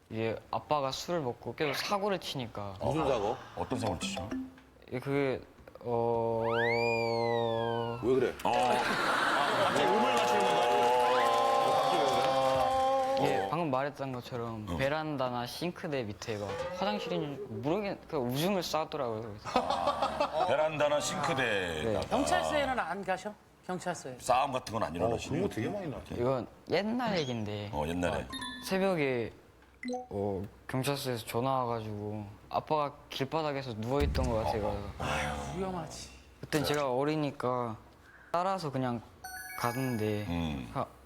이게 아빠가 술을 먹고 계속 사고를 치니까. 무슨 사고? 어떤 사고를 치죠? 그게 왜 그래? 갑자기 음을 맞추는 건가요? 예, 방금 말했던 것처럼 베란다나 싱크대 밑에 막 화장실인 모르겠 우중을 쌓았더라고요. 베란다나 싱크대에다가 경찰서에는 안 가셔? 경찰서에. 싸움 같은 건 안 일어나시는 거 되게 많이 나. 이건 옛날 얘긴데 옛날에 새벽에 경찰서에서 전화 와가지고 아빠가 길바닥에서 누워있던 것 같아요. 위험하지. 그땐 제가 어리니까 따라서 그냥 갔는데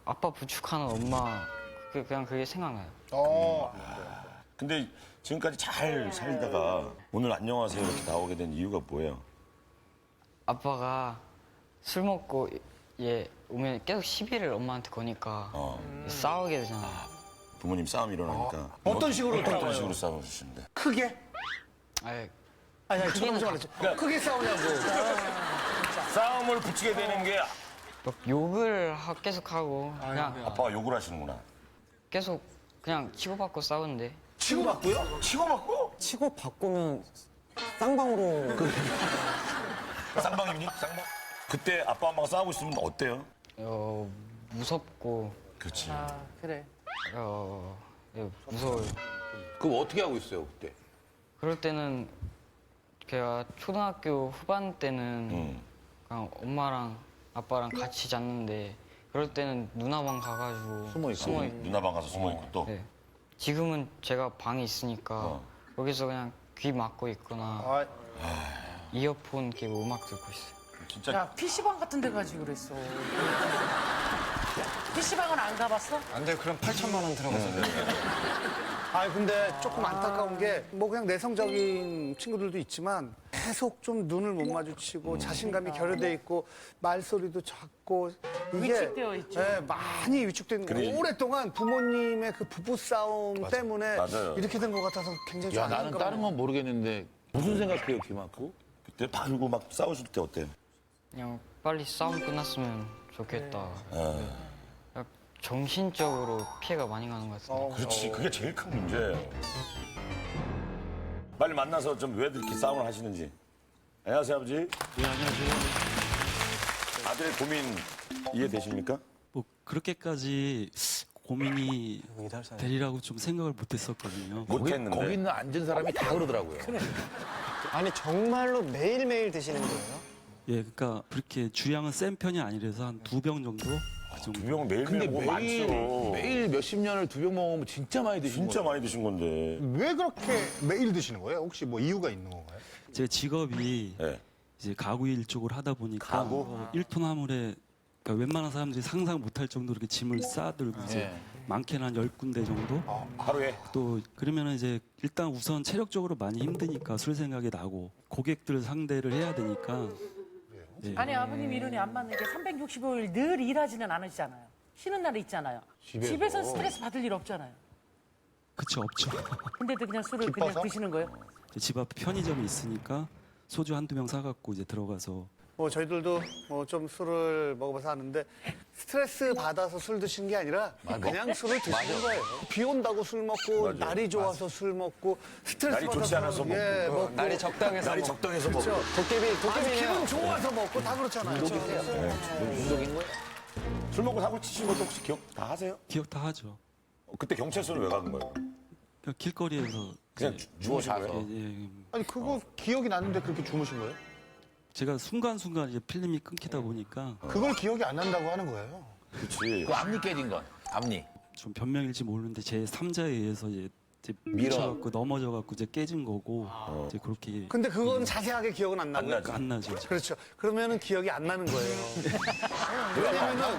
아빠 부축하는 엄마 그냥 그게 생각나요. 근데 지금까지 잘 살다가 오늘 안녕하세요 이렇게 나오게 된 이유가 뭐예요? 아빠가 술 먹고 오면 계속 시비를 엄마한테 거니까 싸우게 되잖아요. 부모님 싸움 일어나니까 어떤 식으로 어떤 식으로 싸우시는데? 크게? 아니, 크게는 저런 말했죠. 크게 싸우냐고. 싸움을 붙이게 되는 게 막 욕을 계속 하고 그냥 아빠가 욕을 하시는구나. 계속 그냥 치고받고 싸우는데. 치고받고요? 치고받고? 치고받고면 쌍방으로. 쌍방입니? 쌍방? 그때 아빠 엄마가 싸우고 있으면 어때요? 무섭고. 그렇지. 그래. 무서워요. 그럼 어떻게 하고 있어요 그때? 그럴 때는 제가 초등학교 후반 때는 그냥 엄마랑 아빠랑 같이 잤는데 그럴 때는 누나 방 가가지고 숨어 있고. 누나 방 가서 숨어 있고 또. 네. 지금은 제가 방에 있으니까 거기서 그냥 귀 막고 있거나 이어폰 끼고 음악 듣고 있어요. 진짜 야, PC방 같은 데 가지 그랬어. PC방은 안 가봤어? 안 돼, 그럼 8천만 원 들어가서. 근데 조금 안타까운 게 뭐 그냥 내성적인 친구들도 있지만 계속 좀 눈을 못 마주치고 자신감이 결여돼 있고 말소리도 작고 이게 위축되어 있죠. 많이 위축된 그래. 오랫동안 부모님의 그 부부 싸움 때문에 맞아요. 이렇게 된 것 같아서 굉장히 야 나는 다른 건 모르겠는데 무슨 생각해요 귀 막고? 그때 바르고 막 싸우실 때 어때요? 그냥 빨리 싸움 끝났으면 좋겠다. 정신적으로 피해가 많이 가는 것 같습니다. 그렇지. 그게 제일 큰 문제예요. 빨리 만나서 좀 왜 이렇게 싸움을 하시는지. 안녕하세요, 아버지. 네, 안녕하세요. 아들의 고민 이해되십니까? 뭐 그렇게까지 고민이 되리라고 좀 생각을 못했었거든요. 못했는데. 거기 있는 앉은 사람이 다 그러더라고요. 아니, 정말로 매일매일 드시는 거예요? 예, 그러니까 그렇게 주량은 센 편이 아니라서 한 2병 정도? 그 정도. 2병은 매일매일 먹으면 많죠. 매일 몇십 년을 2병 먹으면 진짜 많이 드신 진짜 거예요. 많이 드신 건데. 왜 그렇게 매일 드시는 거예요? 혹시 뭐 이유가 있는 건가요? 제 직업이 네. 이제 가구 일 쪽을 하다 보니까 가구? 1톤 화물에 그러니까 웬만한 사람들이 상상 못할 정도로 이렇게 짐을 쌓아들고 이제 많게는 한 10군데 정도? 하루에? 또 그러면은 이제 일단 우선 체력적으로 많이 힘드니까 술 생각이 나고 고객들 상대를 해야 되니까 예. 아니 아버님 이론이 안 맞는 게 365일 늘 일하지는 않으시잖아요. 쉬는 날이 있잖아요. 집에서 스트레스 받을 일 없잖아요. 그쵸, 없죠. 근데도 그냥 술을 그냥 기뻐서? 드시는 거예요? 집 앞에 편의점이 있으니까 소주 한두 병 사갖고 이제 들어가서 뭐 저희들도 뭐 좀 술을 먹어봐서 아는데 스트레스 받아서 술 드시는 게 아니라 그냥 술을 드시는 거예요. 비 온다고 술 먹고 맞아. 날이 좋아서 술 먹고 스트레스 날이 좋지 받아서 않아서 먹고. 예, 먹고 날이 적당해서 날이 먹- 적당해서 그렇죠. 먹고. 도깨비네요. 기분 좋아서 먹고 다 그렇잖아요. 중독인 거예요? 술 먹고 사고 치신 것도 혹시 기억 다 하세요? 기억 다 하죠. 그때 경찰서는 왜 가는 거예요? 그냥 길거리에서 그냥 이제 누워 자서. 아니 그거 기억이 나는데 그렇게 주무신 거예요? 제가 순간순간 이제 필름이 끊기다 보니까 그걸 기억이 안 난다고 하는 거예요. 그렇지. 그 앞니 깨진 건 앞니. 좀 변명일지 모르는데 제 3자에 의해서 이제 밀어. 밀쳐갖고 넘어져갖고 이제 깨진 거고 이제 그렇게 근데 그건 자세하게 기억은 안 나고요. 안 나죠. 그렇죠. 그러면은 기억이 안 나는 거예요. 왜냐면은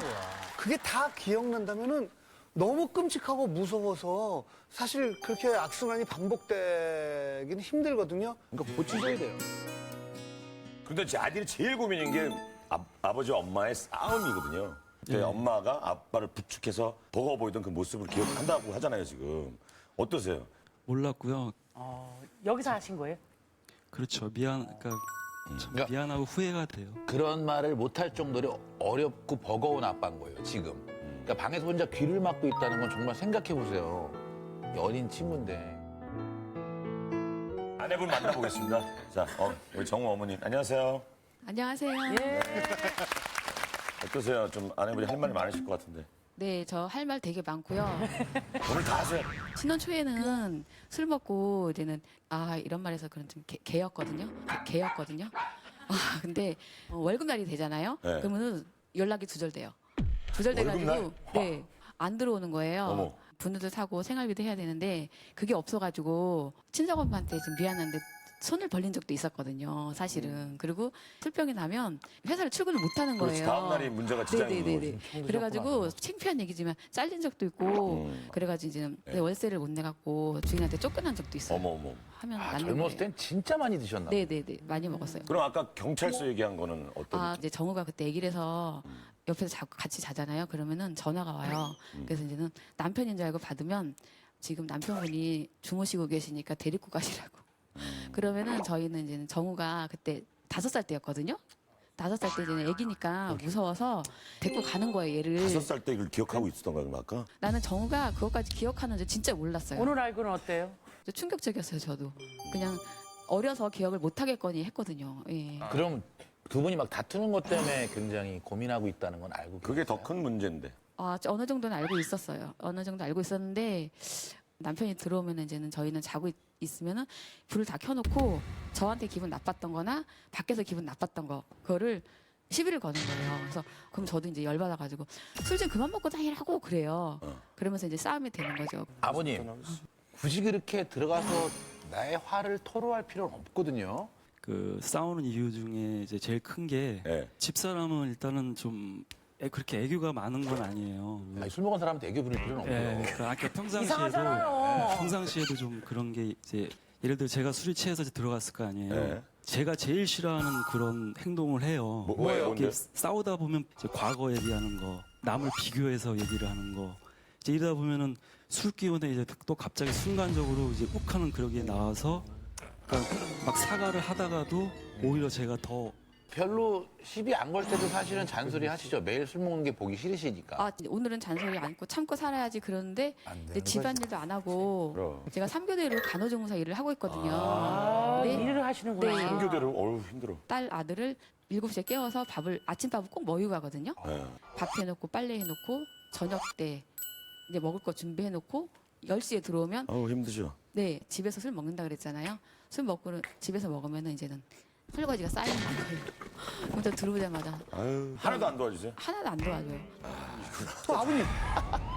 그게 다 기억난다면은 너무 끔찍하고 무서워서 사실 그렇게 악순환이 반복되기는 힘들거든요. 그러니까 고치셔야 돼요. 근데 제 아들이 제일 고민인 게 아버지와 엄마의 싸움이거든요. 그때 엄마가 아빠를 부축해서 버거워 보이던 그 모습을 기억한다고 하잖아요, 지금. 어떠세요? 몰랐고요. 여기서 하신 거예요? 그렇죠. 그러니까 참 미안하고 후회가 돼요. 그런 말을 못할 정도로 어렵고 버거운 아빠인 거예요, 지금. 그러니까 방에서 혼자 귀를 막고 있다는 건 정말 생각해 보세요. 어린 친구인데. 아내분 만나보겠습니다. 자, 우리 정우 어머님. 안녕하세요. 안녕하세요. 어떠세요? 좀 아내분이 할 말이 많으실 것 같은데. 네, 저 할 말 되게 많고요. 오늘 다 하세요. 신혼 초에는 술 먹고 이제는 이런 말해서 그런 좀 개였거든요. 개였거든요. 근데 월급 날이 되잖아요. 네. 그러면은 연락이 두절돼요. 두절돼가지고 월급날? 네, 안 들어오는 거예요. 어머. 분유도 사고 생활비도 해야 되는데 그게 없어가지고 친정엄마한테 좀 미안한데 손을 벌린 적도 있었거든요, 사실은. 그리고 술병이 나면 회사를 출근을 못 하는 그렇지, 거예요. 다음 날이 문제가 지장인 네네네. 그래가지고 창피한 얘기지만 잘린 적도 있고 그래가지고 이제 월세를 못 내갖고 주인한테 쫓겨난 적도 있어요. 어머. 하면 맞는 젊었을 거예요. 땐 진짜 많이 드셨나 봐요. 네네네. 많이 먹었어요. 그럼 아까 경찰서 얘기한 거는 어떤? 이제 정우가 그때 얘기를 해서 옆에서 자꾸 같이 자잖아요. 그러면은 전화가 와요. 그래서 이제는 남편인 줄 알고 받으면 지금 남편분이 주무시고 계시니까 데리고 가시라고. 그러면은 저희는 이제는 정우가 그때 5살 때였거든요. 5살 때 이제는 애기니까 무서워서 데리고 가는 거예요, 얘를. 5살 때 그걸 기억하고 있었던 거야, 그럼 아까? 나는 정우가 그것까지 기억하는 줄 진짜 몰랐어요. 오늘 알고는 어때요? 충격적이었어요, 저도. 그냥 어려서 기억을 못 하겠거니 했거든요. 예. 그럼 두 분이 막 다투는 것 때문에 굉장히 고민하고 있다는 건 알고 그게 더 큰 문제인데. 어느 정도는 알고 있었어요. 어느 정도 알고 있었는데 남편이 들어오면 이제는 저희는 자고 있으면은 불을 다 켜놓고 저한테 기분 나빴던 거나 밖에서 기분 나빴던 거 그거를 시비를 거는 거예요. 그래서 그럼 저도 이제 열받아가지고 술 좀 그만 먹고 다니라고 그래요. 그러면서 이제 싸움이 되는 거죠. 아버님, 굳이 그렇게 들어가서 나의 화를 토로할 필요는 없거든요. 그 싸우는 이유 중에 이제 제일 큰 게 집사람은 일단은 좀 그렇게 애교가 많은 건 아니에요. 아니, 술 먹은 사람한테 애교 부릴 필요는 없죠. 그러니까 아까 이상하잖아요. 평상시에도 좀 그런 게 이제 예를 들어 제가 술이 취해서 이제 들어갔을 거 아니에요. 네. 제가 제일 싫어하는 그런 행동을 해요. 뭐예요, 이렇게 뭔데? 싸우다 보면 이제 과거 얘기하는 거, 남을 비교해서 얘기를 하는 거. 이제 이러다 보면은 술 기운에 이제 또 갑자기 순간적으로 이제 욱하는 그런 게 나와서 그러니까 막 사과를 하다가도 오히려 제가 더 별로 시비 안 걸 때도 사실은 잔소리 하시죠. 매일 술 먹는 게 보기 싫으시니까. 오늘은 잔소리 않고 참고 살아야지 그러는데 이제 집안일도 안 하고 그럼. 제가 3교대로 간호조무사 일을 하고 있거든요. 일을 하시는구나. 네. 신교대로 어우 힘들어. 딸 아들을 7시에 깨워서 아침밥을 꼭 먹이고 가거든요. 밥 해놓고 빨래 해놓고 저녁 때 이제 먹을 거 준비해놓고 10시에 들어오면 어우 힘들죠. 네 집에서 술 먹는다 그랬잖아요. 술 먹고 집에서 먹으면 이제는 설거지가 쌓이는 거예요. 먼저 들어오자마자 아유, 하나도 안 도와주세요? 하나도 안 도와줘요. 아버님,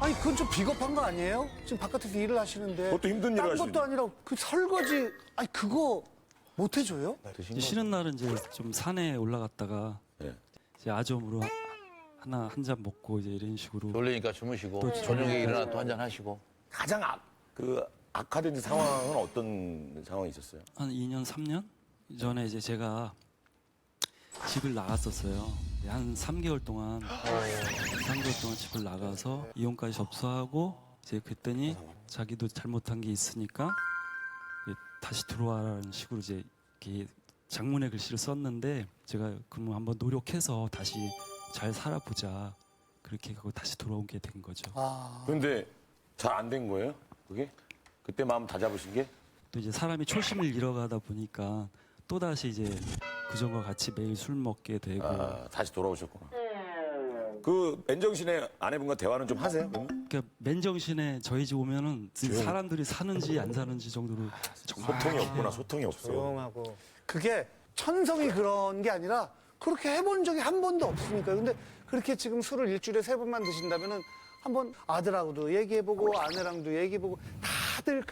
아니 그건 좀 비겁한 거 아니에요? 지금 바깥에서 일을 하시는데 그것도 힘든 일을 딴 하시는데. 것도 아니라 그 설거지, 아니 그거 못 해줘요? 이제 쉬는 날은 이제 좀 산에 올라갔다가 이제 아점으로 한 잔 먹고 이제 이런 식으로 졸리니까 주무시고 또 저녁에 일어나 또 한 잔 하시고. 가장 악화된 상황은 어떤 상황이 있었어요? 한 2년, 3년 전에 이제 제가 집을 나갔었어요. 한 3개월 동안 집을 나가서 이혼까지 접수하고 이제 그랬더니 자기도 잘못한 게 있으니까 다시 들어와라는 식으로 이제 이렇게 장문의 글씨를 썼는데 제가 그러면 한번 노력해서 다시 잘 살아보자 그렇게 하고 다시 돌아오게 된 거죠. 근데 잘 안 된 거예요? 그게? 그때 마음 다 잡으신 게? 또 이제 사람이 초심을 잃어가다 보니까 또 다시 이제 그전과 같이 매일 술 먹게 되고 다시 돌아오셨구나. 그 맨정신의 아내분과 대화는 좀 하세요? 그러면? 그러니까 맨정신에 저희 집 오면은 사람들이 사는지 안 사는지 정도로 정말 소통이 없구나. 소통이 없어. 조용하고. 그게 천성이 그런 게 아니라 그렇게 해본 적이 한 번도 없으니까요. 근데 그렇게 지금 술을 일주일에 3번만 드신다면은 한번 아들하고도 얘기해보고 아내랑도 얘기해보고 다들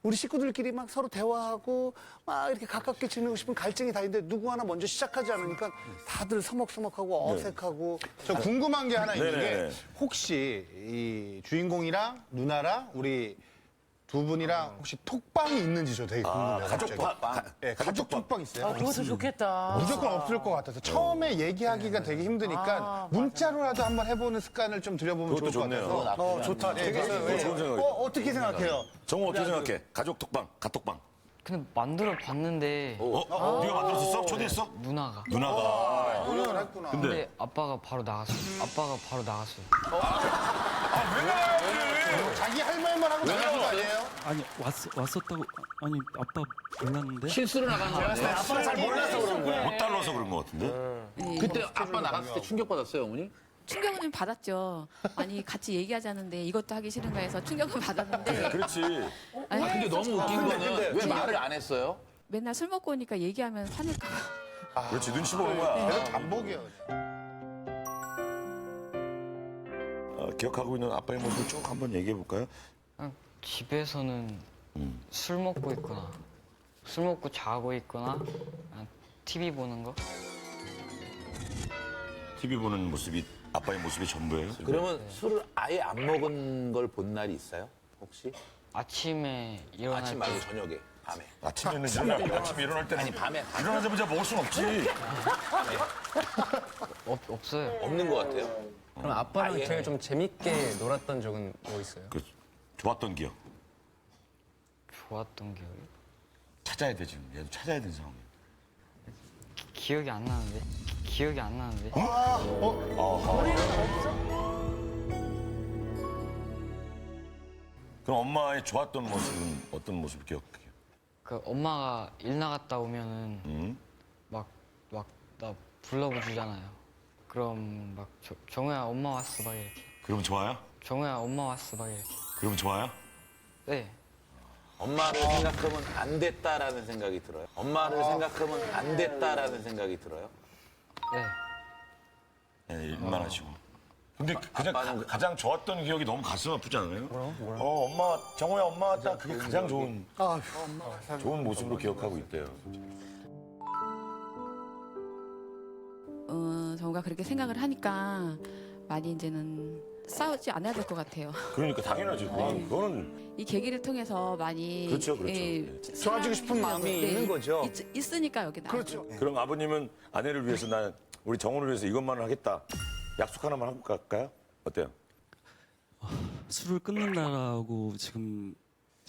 우리 식구들끼리 막 서로 대화하고 막 이렇게 가깝게 지내고 싶은 갈증이 다 있는데 누구 하나 먼저 시작하지 않으니까 다들 서먹서먹하고 어색하고. 저 궁금한 게 하나 있는 네네. 게 혹시 이 주인공이랑 누나랑 우리 두 분이랑 혹시 톡방이 있는지 저 되게 궁금해요. 가족 갑자기. 네, 가족 톡방 있어요? 그것도 좋겠다. 무조건 없을 것 같아서 처음에 얘기하기가 되게 힘드니까 문자로라도 한번 해보는 습관을 좀 들여보면 좋을 그것도 것 좋네요. 같아서. 좋다. 네, 그래서 그거 좋은 생각이에요. 어떻게 생각해요? 정우 어떻게 생각해? 가족 톡방, 가톡방. 근데 만들어 봤는데 네가 만들었었어? 초대했어? 누나가. 누나가. 노력을 했구나. 근데 아빠가 바로 나갔어요. 자기 할 말만 하고 나가는 거 아니에요? 아니 왔었다고 아니 아빠 몰랐는데 실수로 나간 거야. 아빠가 잘 몰라서 그런 거야. 못 달라서 그런 거 같은데? 그때 아빠 나갔을 때 충격 받았어요, 어머니? 충격은 좀 받았죠. 아니 같이 얘기하자는데 이것도 하기 싫은가 해서 충격은 받았는데 그렇지. 아니, 근데 너무 웃긴 거는 왜 말을 안 했어요? 맨날 술 먹고 오니까 얘기하면 화낼까 봐. 그렇지. 눈치 보는 거야. 계속 반복이에요. 기억하고 있는 아빠의 모습을 쭉 한번 얘기해 볼까요? 그냥 집에서는 술 먹고 있거나 술 먹고 자고 있거나 그냥 TV 보는 거. TV 보는 모습이 아빠의 모습이 전부예요? 그러면 술을 아예 안 먹은 걸 본 날이 있어요? 혹시? 아침에 일어날 아침 말고 저녁에, 밤에. 아침에 일어날 때는 아니, 밤에. 일어나자마자 먹을 순 없지. 없어요. 없는 것 같아요. 그럼 아빠랑 아예. 제일 좀 재밌게 놀았던 적은 뭐 있어요? 그 좋았던 기억. 좋았던 기억이? 찾아야 돼 지금. 얘도 찾아야 되는 상황이야. 기억이 안 나는데? 기억이 안 나는데? 그럼 엄마의 좋았던 모습은 어떤 모습을 기억해요? 그 엄마가 일 나갔다 오면은 막 나 불러주잖아요. 그럼 막 정우야 엄마 왔어 막 이렇게. 그럼 좋아요? 정우야 엄마 왔어 막 이렇게. 그럼 좋아요? 네. 엄마를 생각하면 안 됐다라는 생각이 들어요. 엄마를 생각하면 안 됐다라는 생각이 들어요. 네. 네, 일만 하시고. 근데 가장 좋았던 기억이 너무 가슴 아프지 않아요? 엄마, 정호야 엄마 왔다. 그게 가장 좋은 모습으로 기억하고 있대요. 정우가 그렇게 생각을 하니까 많이 이제는 싸우지 않아야 될 것 같아요. 그러니까 당연하죠. 그거는 이 계기를 통해서 많이 그렇죠. 좋아지고 싶은 마음이 있는 거죠. 있으니까 여기 나와요. 그렇죠. 그럼 아버님은 아내를 위해서 난 우리 정호를 위해서 이것만은 하겠다. 약속 하나만 하고 갈까요? 어때요? 술을 끊는다라고 지금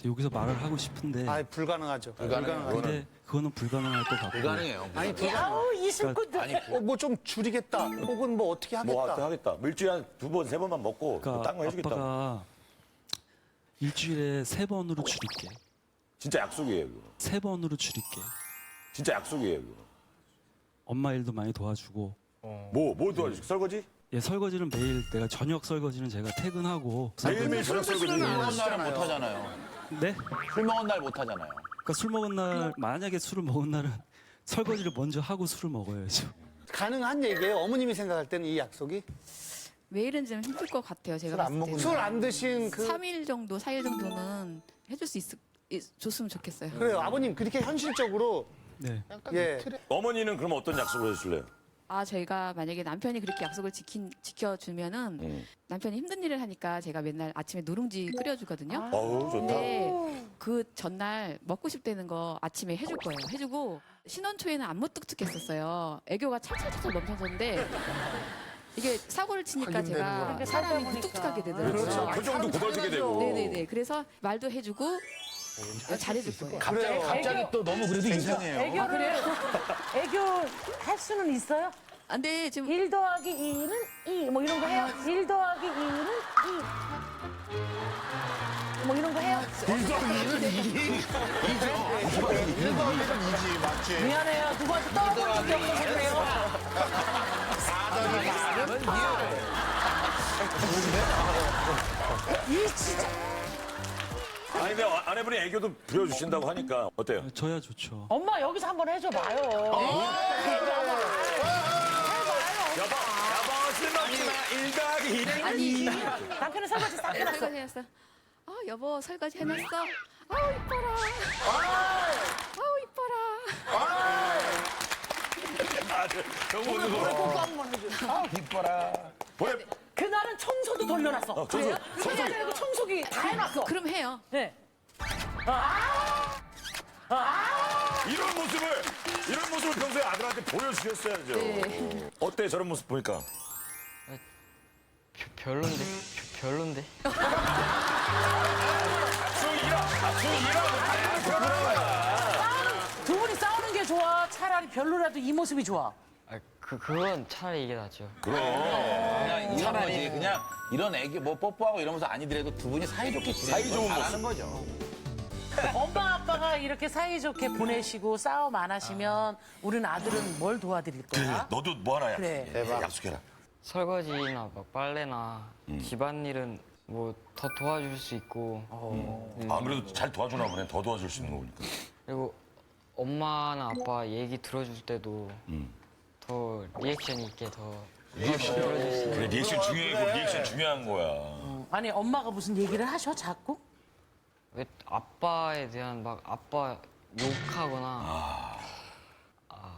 여기서 말을 하고 싶은데 불가능하죠. 근데 그거는 불가능할 것 같고 불가능해요. 야우 이 술꾼들. 뭐 좀 줄이겠다. 혹은 뭐 어떻게 하겠다. 뭐 하겠다. 일주일에 한 2번, 3번만 먹고 그러니까 딴 거 해주겠다. 아빠가 일주일에 3번으로 줄일게. 진짜 약속이에요. 그거. 3번으로 줄일게. 진짜 약속이에요. 그거. 엄마 일도 많이 도와주고. 뭐 도와주지? 설거지? 예, 설거지는 매일 내가 저녁 설거지는 제가 퇴근하고 매일매일 저녁 설거지. 술 먹은 날은 못 하잖아요. 네? 술 먹은 날 못 하잖아요. 그러니까 술 먹은 날 만약에 술을 먹은 날은 설거지를 먼저 하고 술을 먹어야죠. 가능한 얘기예요. 어머님이 생각할 때는 이 약속이 매일은 좀 힘들 것 같아요. 제가 봤을 때는. 술 안 드신 3일 정도, 4일 정도는 해줄 수 줬으면 좋겠어요. 그래요. 아버님 그렇게 현실적으로 네. 예. 어머니는 그럼 어떤 약속을 해주실래요? 저희가 만약에 남편이 그렇게 약속을 지켜주면은 남편이 힘든 일을 하니까 제가 맨날 아침에 누룽지 끓여주거든요. 어우, 좋다. 근데 그 전날 먹고 싶다는 거 아침에 해줄 거예요. 해주고 신혼 초에는 안 무뚝뚝했었어요. 애교가 찰찰찰 넘쳤었는데 이게 사고를 치니까 하긴 되는 제가 거야. 사람이 무뚝뚝하게 되더라고요. 그렇죠. 표정도 굳어지게 되고. 네네네. 그래서 말도 해주고 잘해줄 거예요. 갑자기 또 너무 그래도 이상해요. 애교를 애교 할 수는 있어요? 안 돼, 지금 1 더하기 2는 2, 뭐 이런 거 해요? 1 더하기 2는 2. 뭐 이런 거 해요? 1 더하기 2는 2. 1 더하기 2는 2지, 맞지? 미안해요. 누구한테 떨어진 적이 없어서 그래요. 4 더하기 4는 2. 이 진짜. 아니, 근데 아내분이 애교도 부려주신다고 하니까 어때요? 저야 좋죠. 엄마 여기서 한번 해줘 봐요. 여보, 쓸먹지마 1 더하기 2는 아니, 남편은 설거지 싹 해놨어. 설거지 해놨어. 여보 설거지 해놨어. 아우 이뻐라. 아우 이뻐라. 너무 웃는 거. 뽀뽀 한번 해줘. 이뻐라. 보내. 그날은 청소도 돌려놨어. 청소. 청소기. 청소기 다 해놨어. 그럼 해요. 네. 이런 모습을 평소에 아들한테 보여주셨어야죠. 네. 어때 저런 모습 보니까? 별론데. 두 분이 싸우는 게 좋아. 차라리 별로라도 이 모습이 좋아. 그건 차라리 이게 낫죠. 그럼 그냥 차라리 그냥 이런 애기 뭐 뽀뽀하고 이러면서 아니더라도 두 분이 사이좋게 지내는 거 잘하는 거죠. 엄마 아빠가 이렇게 사이좋게 보내시고 싸움 안 하시면 우리는 아들은 뭘 도와드릴 거야? 너도 뭐 하나 그래. 약속해라. 설거지나 막 빨래나 집안일은 뭐 더 도와줄 수 있고 아무래도 잘 도와주나 보네. 더 도와줄 수 있는 거 보니까. 그리고 엄마나 아빠 얘기 들어줄 때도 더 리액션 있게 더 들어줄 수 그래, 리액션 중요해. 리액션 중요한 거야. 아니 엄마가 무슨 얘기를 하셔 자꾸? 왜 아빠에 대한 막 아빠 욕하거나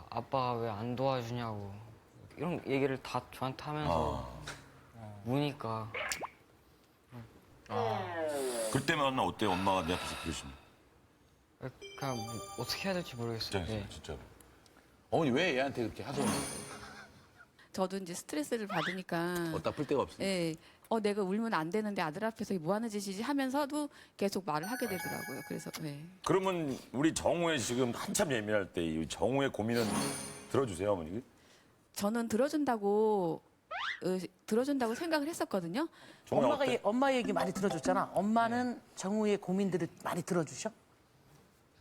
아빠가 왜 안 도와주냐고 이런 얘기를 다 저한테 하면서 우니까 그때만 어때요? 엄마가 내 앞에서 그러시면. 그냥 뭐 어떻게 해야 될지 모르겠어요. 진짜로. 어머니 왜 얘한테 그렇게 하소연해요? 저도 이제 스트레스를 받으니까. 어디다 풀 데가 없으니까. 예. 내가 울면 안 되는데 아들 앞에서 이게 뭐 하는 짓이지 하면서도 계속 말을 하게 되더라고요. 그래서 그러면 우리 정우의 지금 한참 예민할 때 이 정우의 고민은 들어주세요, 어머니. 저는 들어준다고 생각을 했었거든요. 엄마 얘기 많이 들어줬잖아. 엄마는 정우의 고민들을 많이 들어주셔?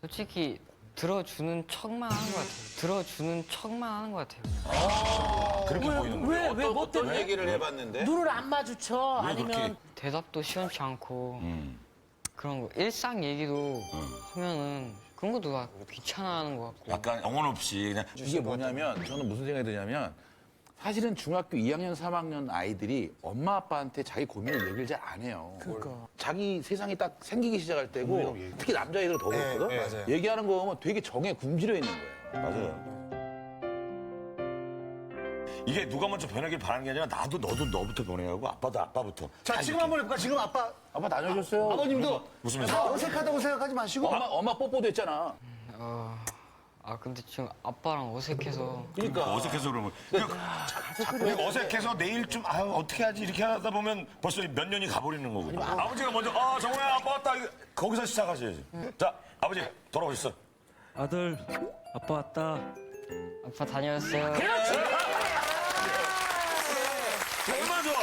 솔직히 들어주는 척만 하는 것 같아요. 들어주는 척만 하는 것 같아요. 그렇게 보이는 거예요. 왜, 뭐 어떤 때문에? 얘기를 해봤는데? 눈을 안 마주쳐? 아니면 대답도 시원치 않고 그런 거 일상 얘기도 하면은 그런 것도 막 귀찮아하는 것 같고. 약간 영혼 없이 그냥. 이게 뭐냐면 저는 무슨 생각이 드냐면 사실은 중학교 2학년, 3학년 아이들이 엄마 아빠한테 자기 고민을 얘기를 잘 안 해요. 자기 세상이 딱 생기기 시작할 때고 특히 남자애들은 더 그렇거든. 맞아요. 얘기하는 거 보면 되게 정에 굶주려 있는 거예요. 맞아요. 이게 누가 먼저 변하길 바라는 게 아니라 나도 너도 너부터 변해가고 아빠도 아빠부터. 자, 지금 한번 해볼까? 지금 아빠 다녀줬어요. 아버님도 웃으면서. 다 어색하다고 생각하지 마시고. 엄마 뽀뽀도 했잖아. 근데 지금 아빠랑 어색해서. 그러니까 어색해서 그러면. 그러니까 어색해서 내일 좀 어떻게 하지 이렇게 하다 보면 벌써 몇 년이 가버리는 거거든요. 아버지가 먼저 정우야 아빠 왔다 거기서 시작하셔야지. 자 아버지 돌아오셨어. 아들, 아빠 왔다. 아빠 다녀왔어요. 얼마나 좋아.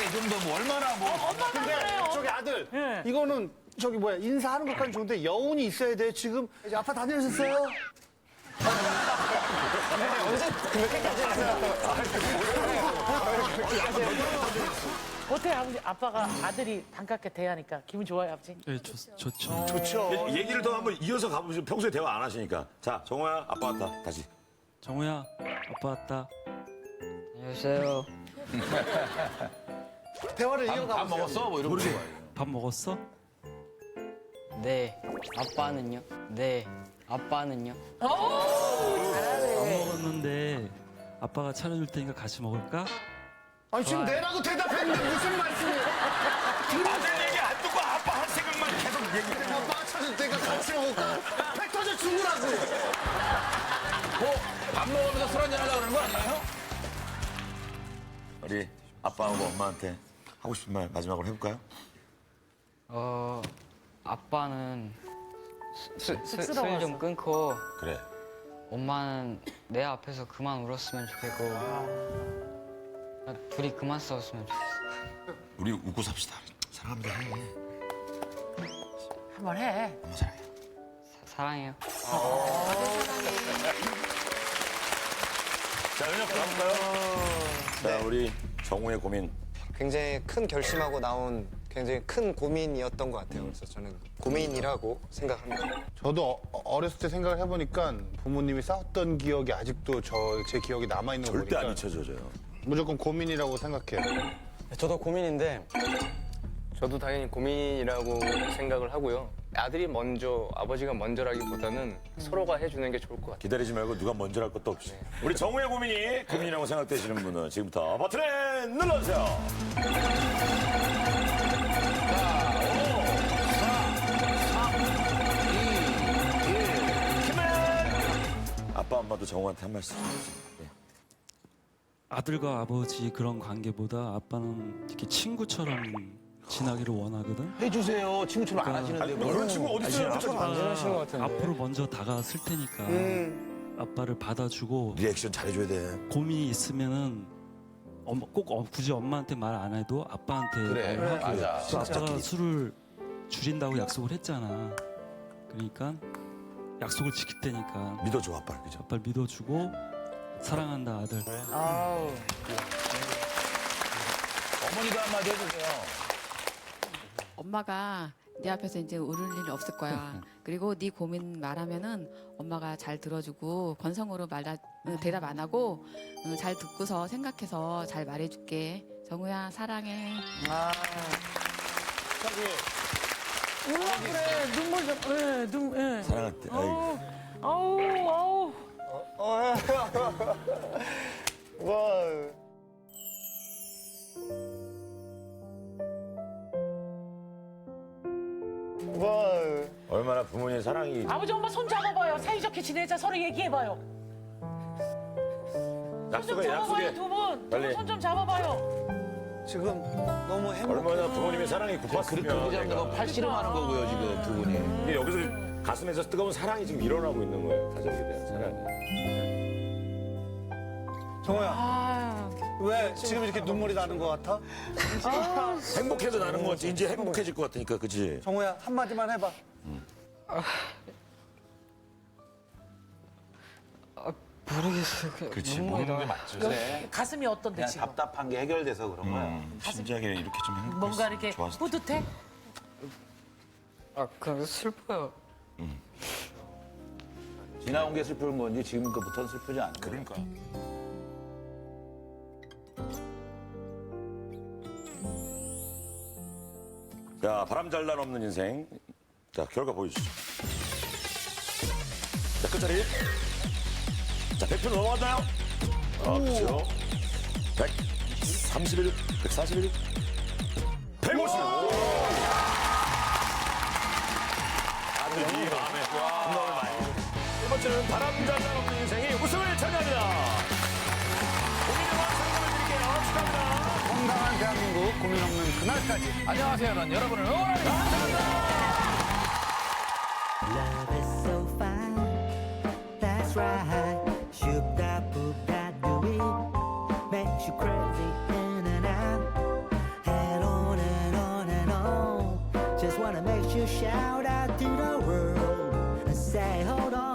이 정도면 얼마나 뭐. 근데 저기 아들, 이거는 저기 뭐야 인사하는 것까지 좋은데 여운이 있어야 돼. 지금 이제 아빠 다녀오셨어요? 언제 그렇게까지 했어요? 어때 아버지? 아빠가 아들이 반갑게 대하니까 기분 좋아요 아버지? 네, 좋죠. 좋죠. 얘기를 더 한번 이어서 가보시죠. 평소에 대화 안 하시니까. 자 정우야 아빠 왔다 다시. 정우야, 아빠 왔다. 안녕하세요. 대화를 밥 이어가보세요. 먹었어? 뭐 이런 거. 밥 먹었어? 네. 아빠는요? 네. 아빠는요? 밥 먹었는데 아빠가 차려줄 테니까 같이 먹을까? 아니 지금 내라고 대답했는데 무슨 말씀이에요? 아들 얘기 안 듣고 아빠 할 생각만 계속 얘기해. 아빠가 찾을 때가 같이 먹을까? 배 터져 죽으라고. 밥 먹으면서 술 한잔 하려고 그러는 거 아니에요? 우리 아빠하고 엄마한테 하고 싶은 말 마지막으로 해볼까요? 아빠는 술 좀 쑥스러워서. 끊고 그래. 엄마는 내 앞에서 그만 울었으면 좋겠고 둘이 그만 싸웠으면 좋겠어. 우리 웃고 삽시다. 사랑합니다. 한번 해. 엄마 사랑해. 사랑해요. 자, 은혁 가볼까요? 자, 우리 정우의 고민. 굉장히 큰 결심하고 나온 굉장히 큰 고민이었던 것 같아요. 그래서 저는 고민이라고 생각합니다. 저도 어렸을 때 생각을 해보니까 부모님이 싸웠던 기억이 아직도 제 기억에 남아있는 거 절대 보니까 안 잊혀져요. 무조건 고민이라고 생각해요. 저도 고민인데 저도 당연히 고민이라고 생각을 하고요. 아들이 먼저, 아버지가 먼저라기보다는 서로가 해주는 게 좋을 것 같아요. 기다리지 말고 누가 먼저 할 것도 없이. 우리 정우의 고민이 고민이라고 생각되시는 분은 지금부터 버튼을 눌러주세요. 아빠 엄마도 정우한테 한 말씀 해주세요. 네. 아들과 아버지 그런 관계보다 아빠는 이렇게 친구처럼 지나기를 원하거든. 해주세요. 친구처럼 안 하시는데. 아니, 그런 친구 어디 있어요? 앞으로 먼저 다가왔을 테니까 아빠를 받아주고 리액션 잘해줘야 돼. 고민이 있으면은 꼭 굳이 엄마한테 말 안 해도 아빠한테 그래, 말을 하고 맞아. 또 아빠가 술을 줄인다고 약속을 했잖아. 그러니까 약속을 지킬 테니까 믿어줘 아빠를. 그죠? 아빠를 믿어주고 사랑한다 아들. 어머니도 한마디 해주세요. 엄마가 네 앞에서 이제 울을 일 없을 거야. 그리고 네 고민 말하면은 엄마가 잘 들어주고 건성으로 대답 안 하고 잘 듣고서 생각해서 잘 말해줄게. 정우야 사랑해. 우와 그래 눈물 좀. 예. 사랑할 때. 아이고. 아우. 얼마나 부모님의 사랑이. 아버지 엄마 손 잡아봐요. 사이좋게 지내자. 서로 얘기해봐요. 손 좀 약속해, 잡아봐요 약속해. 두 분. 빨리. 손 좀 잡아봐요. 지금 너무 행복해. 얼마나 부모님의 사랑이 그렇게 고팠으면. 잡는 거 팔씨름하는 거고요 지금 두 분이. 이게 여기서 가슴에서 뜨거운 사랑이 지금 일어나고 있는 거예요. 가족에 대한 사랑이. 정호야, 왜 지금 이렇게 눈물이 나는 것 같아? 행복해서 나는 거 같지. 이제 행복해질 것 같으니까, 그치? 정호야, 한마디만 해봐. 모르겠어요. 그렇지. 눈물이 모르는 게 나요. 맞죠. 가슴이 어떤데 그냥 지금? 답답한 게 해결돼서 그런 거야. 진작에 이렇게 좀 행복했어. 뭔가 이렇게 좋았을 뿌듯해? 그냥 슬퍼요. 지나온 게 슬픈 건지 지금 거부터는 슬프지 않은 거야. 그러니까. 자, 바람잘난 없는 인생. 자, 결과 보여주시죠. 자, 끝자리. 자, 100표 넘어갔나요? 그렇죠. 131, 141, 150. 아들이 마음에 공감을 많이. 첫 번째는 바람잘난 없는 인생이 우승을 차지합니다. 고민의 상금을 드릴게요. 축하합니다. 건강한 대한민국 고민 없는 그날까지. 안녕하세요. 난 여러분을 응원합니다. Love is so fine, that's right. Shoopda boopda dooey, makes you crazy in and out, and on and on and on. Just wanna make you shout out to the world and say, hold on.